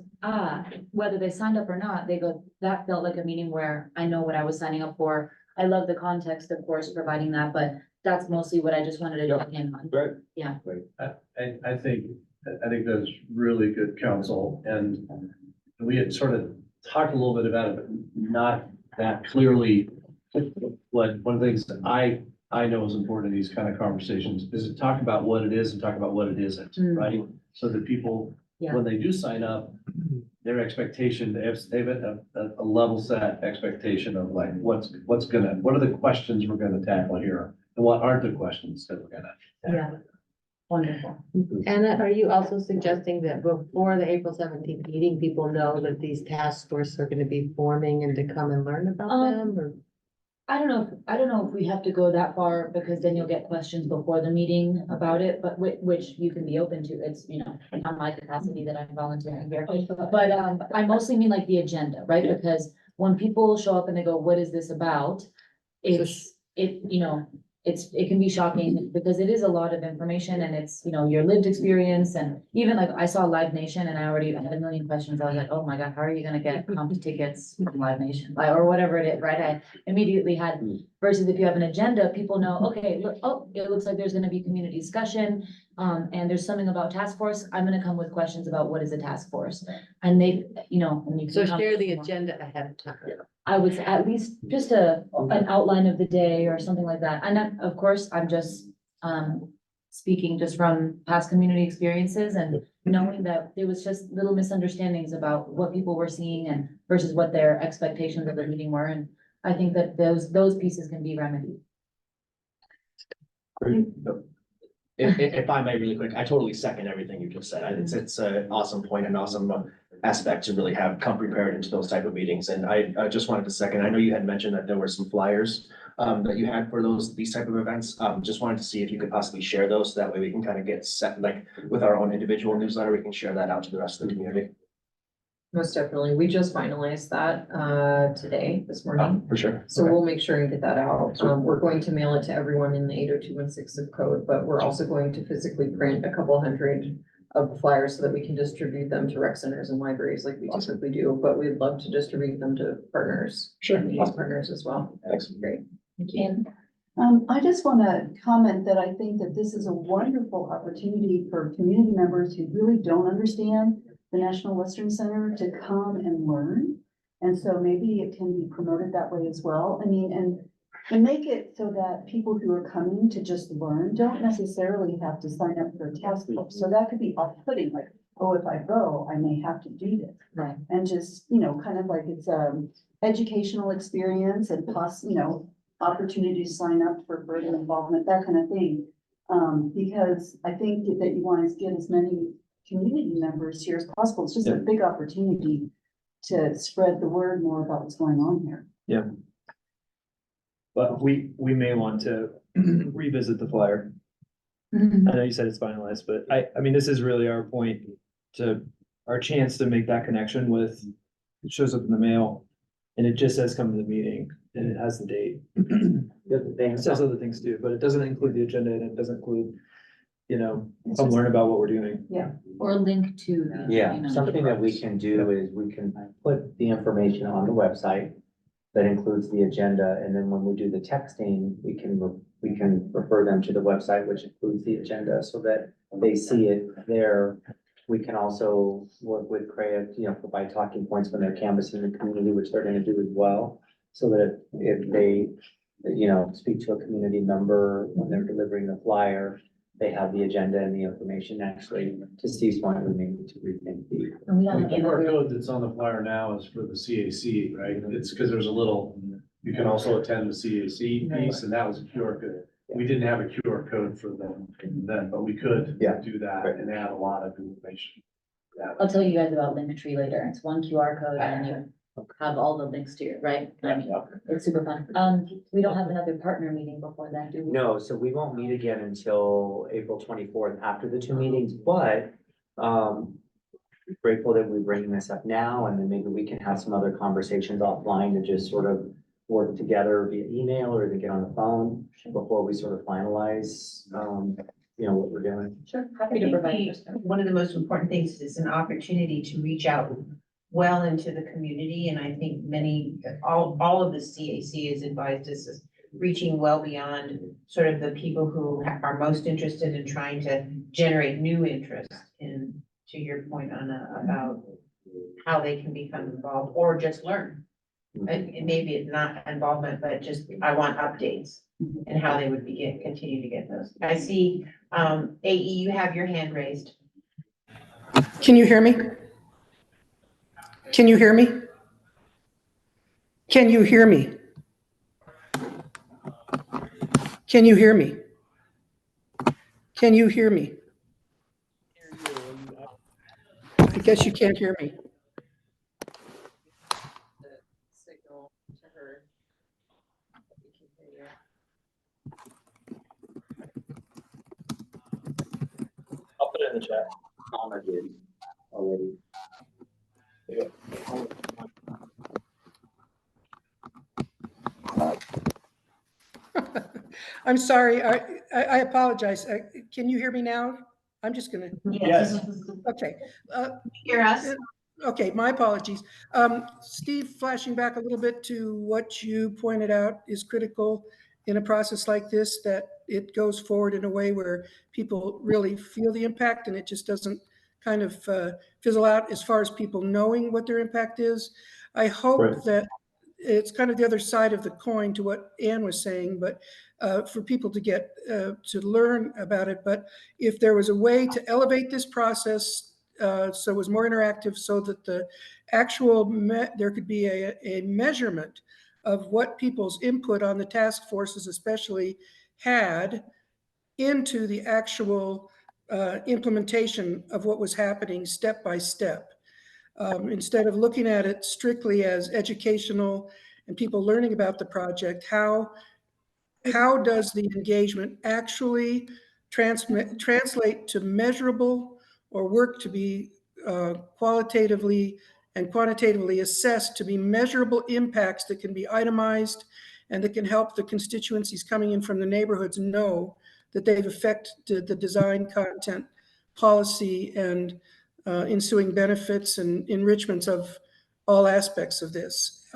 whether they signed up or not, they go, that felt like a meeting where I know what I was signing up for. I love the context, of course, providing that, but that's mostly what I just wanted to check in on.
Right.
Yeah.
I think that's really good counsel, and we had sort of talked a little bit about it, but not that clearly. One of the things that I know is important in these kind of conversations is to talk about what it is and talk about what it isn't, right? So that people, when they do sign up, their expectation, they have a level set expectation of like, what are the questions we're gonna tackle here? And what aren't the questions that we're gonna tackle?
Yeah, wonderful. Anna, are you also suggesting that before the April 17th meeting, people know that these task forces are gonna be forming and to come and learn about them, or?
I don't know if we have to go that far, because then you'll get questions before the meeting about it, but which you can be open to. It's, you know, not my capacity that I'm volunteering here. But, I mostly mean like the agenda, right? Because when people show up and they go, what is this about? You know, it can be shocking because it is a lot of information and it's, you know, your lived experience. And even like I saw Live Nation and I already had a million questions. I was like, oh my God, how are you gonna get comp tickets from Live Nation? Like, or whatever it is, right? I immediately had, versus if you have an agenda, people know, okay, look, oh, it looks like there's gonna be community discussion. And there's something about task force. I'm gonna come with questions about what is a task force? And they, you know. and you
So
can come-
share the agenda ahead of time.
I would say at least just an outline of the day or something like that. And then, of course, I'm just, speaking just from past community experiences and knowing that there was just little misunderstandings about what people were seeing and versus what their expectations of the meeting were. And I think that those pieces can be remedied.
If I may really quick, I totally second everything you just said. It's an awesome point and awesome aspect to really have come prepared into those type of meetings. And I just wanted to second, I know you had mentioned that there were some flyers that you had for these type of events. Just wanted to see if you could possibly share those. So that way we can kind of get set, like with our own individual newsletter, we can share that out to the rest of the community.
Most definitely. We just finalized that today, this morning.
For sure.
So
Okay.
we'll make sure and get that out. We're going to mail it to everyone in the 80216 zip code, but we're also going to physically print a couple hundred of the flyers so that we can distribute them to rec centers and libraries like we typically do, but we'd love to distribute them to partners.
Sure.
Media partners as well.
Thanks.
Great. Thank you.
I just want to comment that I think that this is a wonderful opportunity for community members who really don't understand the National Western Center to come and learn. And so maybe it can be promoted that way as well. I mean, and make it so that people who are coming to just learn don't necessarily have to sign up for a task force. So that could be off-putting, like, oh, if I go, I may have to do this.
Right.
And just, you know, kind of like it's educational experience and plus, you know, opportunity to sign up for further involvement, that kind of thing. Because I think that you want to get as many community members here as possible. It's just a big opportunity to spread the word more about what's going on here.
Yeah. But we may want to revisit the flyer. I know you said it's finalized, but I mean, this is really our point our chance to make that connection with, it shows up in the mail and it just says come to the meeting and it has the date. It says other things too, but it doesn't include the agenda and it doesn't include, you know, come learn about what we're doing.
Yeah.
Or link to. the,
Yeah,
you know,
something that we can do is we can put the information on the website that includes the agenda, and then when we do the texting, we can refer them to the website, which includes the agenda, so that they see it there. We can also work with CREA, you know, provide talking points when they're canvassing the community, which they're gonna do as well. So that if they, you know, speak to a community member when they're delivering the flyer, they have the agenda and the information. Actually, to Steve's point, we may need to rethink the.
And we don't
The
have
QR
another,
code that's on the flyer now is for the CAC, right? It's because there's a little, you can also attend the CAC piece, and that was a QR code. We didn't have a QR code for them then, but we could
Yeah.
do that and add a lot of information. Yeah.
I'll tell you guys about Linktree later. It's one QR code and you have all the links to it, right? I mean, it's super fun. We don't have another partner meeting before then, do we?
No, so we won't meet again until April 24th after the two meetings, but, grateful that we're bringing this up now, and then maybe we can have some other conversations offline to just sort of work together via email or even get on the phone before we sort of finalize, you know, what we're doing.
Sure,
I
happy to
think
provide.
one of the most important things is an opportunity to reach out well into the community, and I think all of the CAC has advised us is reaching well beyond sort of the people who are most interested in trying to generate new interest in, to your point, Anna, about how they can become involved or just learn. And maybe it's not involvement, but just, I want updates and how they would continue to get those. I see, AE, you have your hand raised.
Can you hear me? Can you hear me? Can you hear me? Can you hear me? Can you hear me? I guess you can't hear me.
Signal to her.
I'll put it in the chat.
Alma did already.
I'm sorry, I apologize. Can you hear me now? I'm just gonna,
Yes.
okay.
Hear us?
Okay, my apologies. Steve, flashing back a little bit to what you pointed out is critical in a process like this, that it goes forward in a way where people really feel the impact and it just doesn't kind of fizzle out as far as people knowing what their impact is. I hope
Right.
that it's kind of the other side of the coin to what Ann was saying, but for people to get to learn about it. But if there was a way to elevate this process so it was more interactive, so that the actual there could be a measurement of what people's input on the task forces especially had into the actual implementation of what was happening step by step. Instead of looking at it strictly as educational and people learning about the project, how does the engagement actually translate to measurable or work to be qualitatively and quantitatively assessed to be measurable impacts that can be itemized and that can help the constituencies coming in from the neighborhoods know that they've affected the design, content, policy, and ensuing benefits and enrichments of all aspects of this.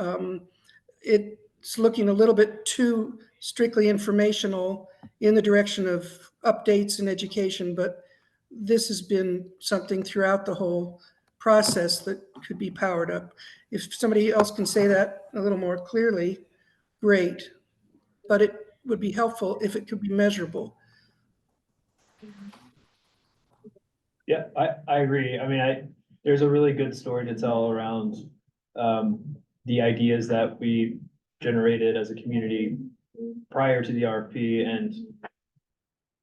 It's looking a little bit too strictly informational in the direction of updates and education, but this has been something throughout the whole process that could be powered up. If somebody else can say that a little more clearly, great. But it would be helpful if it could be measurable.
Yeah, I agree. I mean, there's a really good story to tell around the ideas that we generated as a community prior to the RFP. And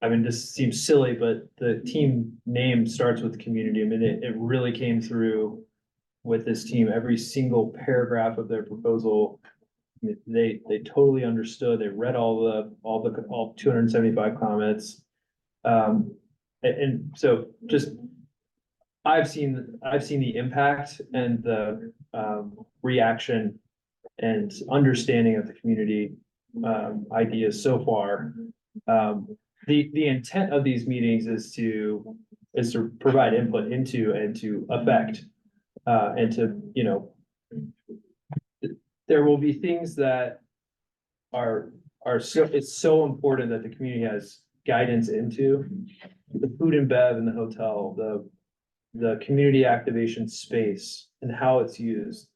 I mean, this seems silly, but the team name starts with community. I mean, it really came through with this team. Every single paragraph of their proposal, they totally understood. They read all 275 comments. And so just, I've seen the impact and the reaction and understanding of the community ideas so far. The intent of these meetings is to provide input into and to affect and to, you know, there will be things that are so, it's so important that the community has guidance into the food and bev in the hotel, the community activation space and how it's used.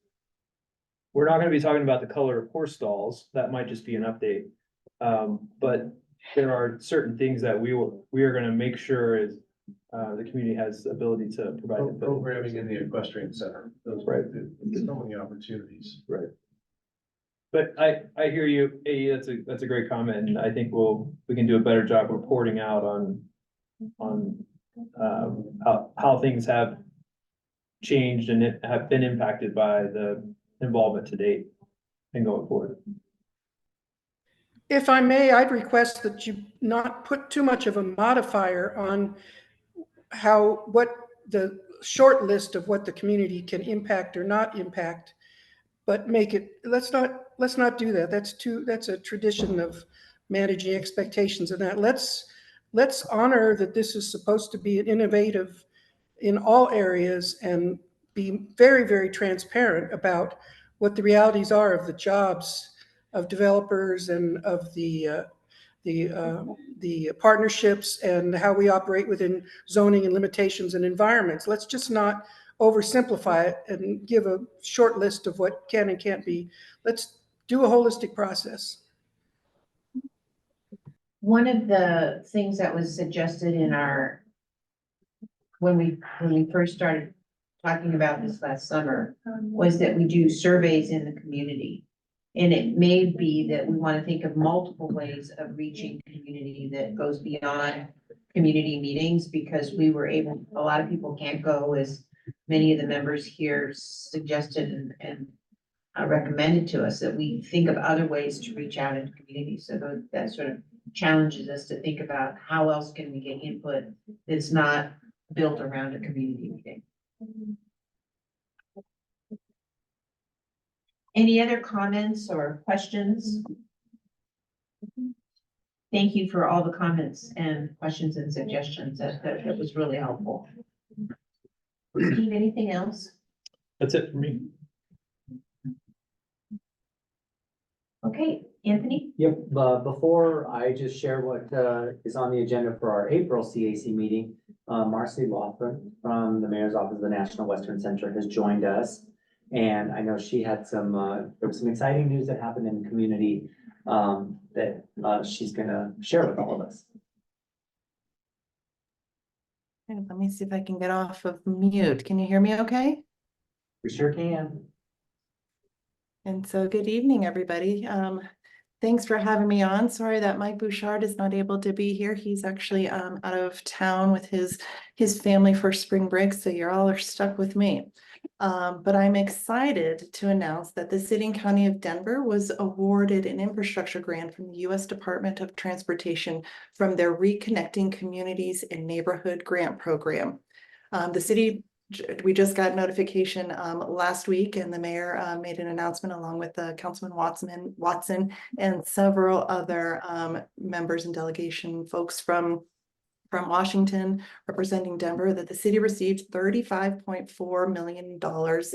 We're not gonna be talking about the color of horse stalls. That might just be an update. But there are certain things that we are gonna make sure is the community has the ability to provide input.
Programming in the equestrian center. Those
Right.
So many opportunities.
Right. But I hear you, AE, that's a great comment, and I think we can do a better job reporting out on how things have changed and have been impacted by the involvement to date and going forward.
If I may, I'd request that you not put too much of a modifier on what the short list of what the community can impact or not impact, but make it, let's not do that. That's a tradition of managing expectations and that. Let's honor that this is supposed to be an innovative in all areas and be very, very transparent about what the realities are of the jobs of developers and of the partnerships and how we operate within zoning and limitations and environments. Let's just not oversimplify it and give a short list of what can and can't be. Let's do a holistic process.
One of the things that was suggested in our, when we first started talking about this last summer, was that we do surveys in the community. And it may be that we want to think of multiple ways of reaching community that goes beyond community meetings, because we were able, a lot of people can't go, as many of the members here suggested, and recommended to us, that we think of other ways to reach out into communities. So that sort of challenges us to think about how else can we get input that's not built around a community meeting. Any other comments or questions? Thank you for all the comments and questions and suggestions. That was really helpful. Steve, anything else?
That's it for me.
Okay, Anthony?
Yep, before I just share what is on the agenda for our April CAC meeting, Marcy Laughlin from the Mayor's Office of the National Western Center has joined us. And I know she had some, there was some exciting news that happened in the community that she's gonna share with all of us.
Okay, let me see if I can get off of mute. Can you hear me okay?
We sure can.
And so good evening, everybody. Thanks for having me on. Sorry that Mike Bouchard is not able to be here. He's actually out of town with his family for spring break, so you're all are stuck with me. But I'm excited to announce that the City and County of Denver was awarded an infrastructure grant from the U.S. Department of Transportation from their Reconnecting Communities and Neighborhood Grant Program. The city, we just got notification last week, and the mayor made an announcement along with Councilman Watson and several other members and delegation folks from Washington representing Denver, that the city received $35.4 million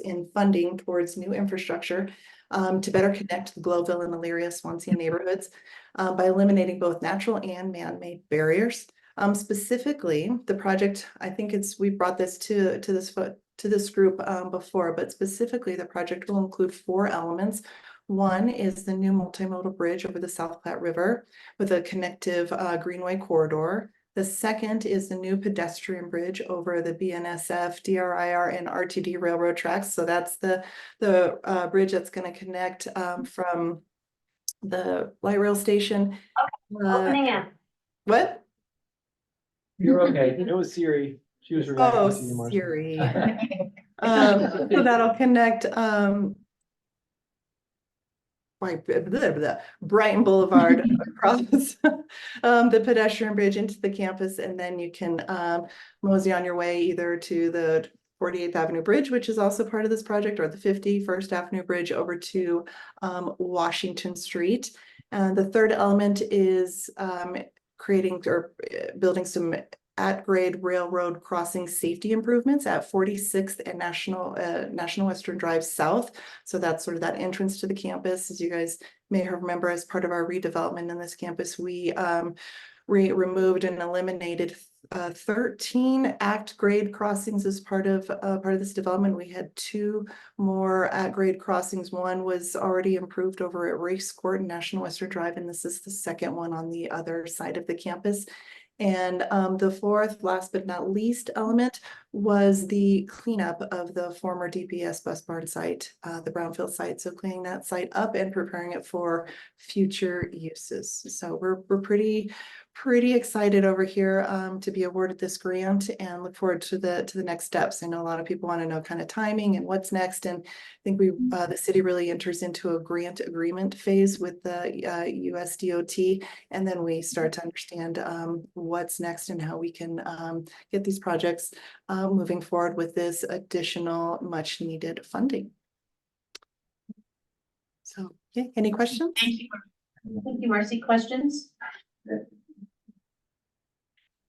in funding towards new infrastructure to better connect the Globeville and Elyria Swansea neighborhoods by eliminating both natural and man-made barriers. Specifically, the project, I think we brought this to this group before, but specifically the project will include 4 elements. One is the new multimodal bridge over the South Platte River with a connective greenway corridor. The second is the new pedestrian bridge over the BNSF, DRIR, and RTD railroad tracks. So that's the bridge that's going to connect from the light rail station.
Opening it.
What?
You're okay. It was Siri. She was
Oh,
reacting to you, Marcy.
Siri. So that'll connect Brighton Boulevard across the pedestrian bridge into the campus, and then you can mosey on your way either to the 48th Avenue Bridge, which is also part of this project, or the 51st Avenue Bridge over to Washington Street. And the third element is creating or building some at-grade railroad crossing safety improvements at 46th and National Western Drive South. So that's sort of that entrance to the campus. As you guys may remember, as part of our redevelopment in this campus, we removed and eliminated 13 at-grade crossings as part of this development. We had 2 more at-grade crossings. One was already improved over at Race Court and National Western Drive, and this is the second one on the other side of the campus. And the fourth, last but not least element was the cleanup of the former DPS bus barn site, the brownfield site. So cleaning that site up and preparing it for future uses. So we're pretty excited over here to be awarded this grant and look forward to the next steps. I know a lot of people want to know kind of timing and what's next. And I think the city really enters into a grant agreement phase with the US DOT, and then we start to understand what's next and how we can get these projects moving forward with this additional much needed funding. So, yeah, any questions?
Thank you, Marcy. Questions?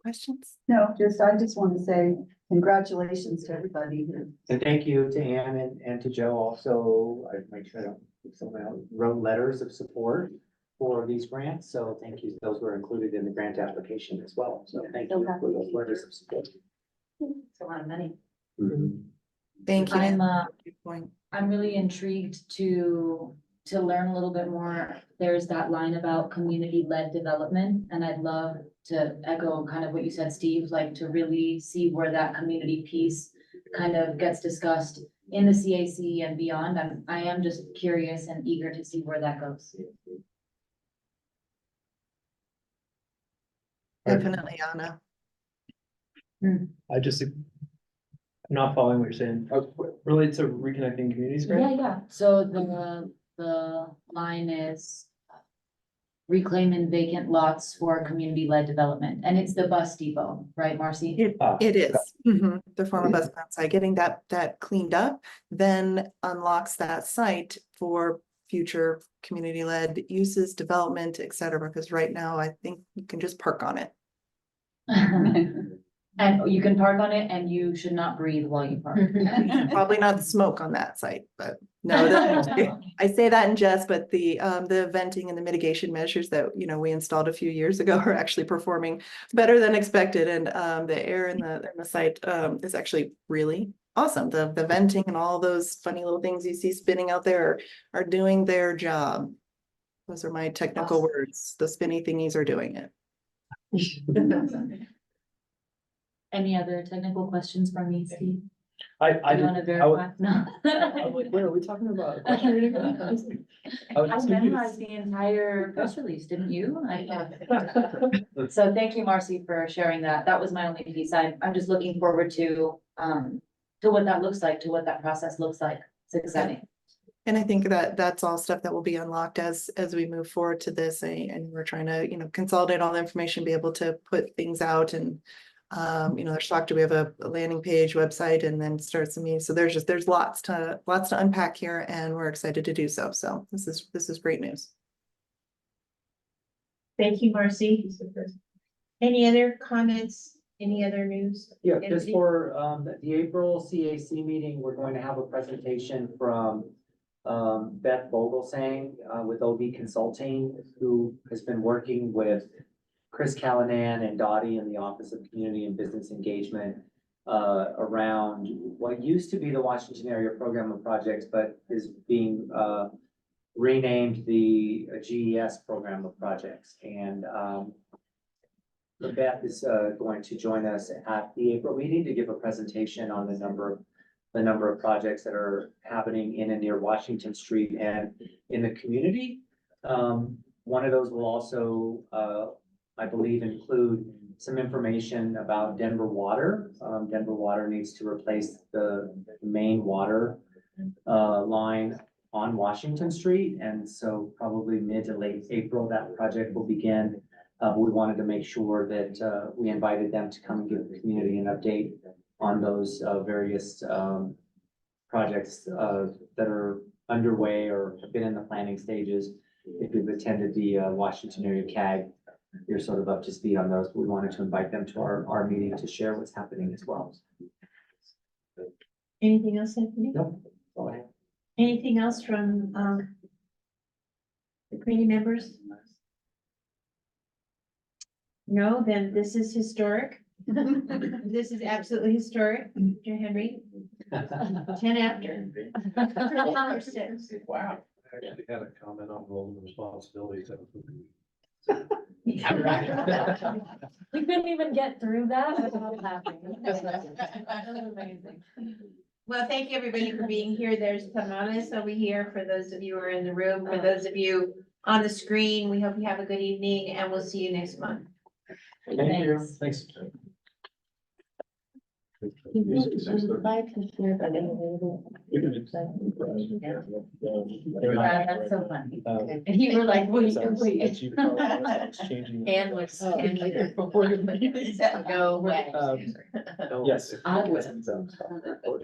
Questions?
No, I just want to say congratulations to everybody here.
And thank you to Ann and to Joe also. I make sure I don't leave someone else wrote letters of support for these grants. So thank you. Those were included in the grant application as well. So thank you for those letters of support.
It's a lot of money.
Thank you.
I'm really intrigued to learn a little bit more. There's that line about community-led development, and I'd love to echo kind of what you said, Steve, like to really see where that community piece kind of gets discussed in the CAC and beyond. I am just curious and eager to see where that goes.
Definitely, Anna.
I just not following what you're saying. Related to reconnecting communities,
Yeah,
right?
yeah, so the line is reclaiming vacant lots for community-led development, and it's the bus depot, right, Marcy?
It is. The former bus plant site, getting that cleaned up, then unlocks that site for future community-led uses, development, et cetera, because right now I think you can just park on it.
And you can park on it and you should not breathe while you park.
Probably not smoke on that site, but no, I say that in jest, but the venting and the mitigation measures that, we installed a few years ago are actually performing better than expected. And the air in the site is actually really awesome. The venting and all those funny little things you see spinning out there are doing their job. Those are my technical words. The spinny thingies are doing it.
Any other technical questions from me, Steve?
I
Do you wanna verify? No.
I'm like, wait, are we talking about?
I
was
memorized the entire press release, didn't you? So thank you, Marcy, for sharing that. That was my only piece. I'm just looking forward to what that looks like, to what that process looks like. It's exciting.
And I think that that's all stuff that will be unlocked as we move forward to this, and we're trying to, consolidate all the information, be able to put things out and there's talk, do we have a landing page website, and then start some meetings. So there's lots to unpack here, and we're excited to do so. So this is great news.
Thank you, Marcy. Any other comments? Any other news?
Yeah, just
Anthony?
for the April CAC meeting, we're going to have a presentation from Beth Vogelsang with OB Consulting, who has been working with Chris Callanan and Dottie in the Office of Community and Business Engagement around what used to be the Washington Area Program of Projects, but is being renamed the GES Program of Projects. And Beth is going to join us at the April meeting to give a presentation on the number of projects that are happening in and near Washington Street and in the community. One of those will also, I believe, include some information about Denver Water. Denver Water needs to replace the main water line on Washington Street. And so probably mid to late April, that project will begin. We wanted to make sure that we invited them to come and give the community an update on those various projects that are underway or have been in the planning stages. If you've attended the Washington Area CAG, you're sort of up to speed on those, but we wanted to invite them to our meeting to share what's happening as well.
Anything else, Anthony?
Nope. Go ahead.
Anything else from the committee members? No, then this is historic. This is absolutely historic. Mr. Henry, 10 after. Or 6.
Wow. I actually had a comment on role and responsibilities.
Yeah, right. We couldn't even get through that without laughing. That was amazing.
Well, thank you, everybody, for being here. There's Tamanis over here for those of you who are in the room. For those of you on the screen, we hope you have a good evening, and we'll see you next month.
Thank you.
Thanks.
That's so funny. And you were like, wait.
Anne was, Anne,
Before the meeting.
go away.
Yes.
I was.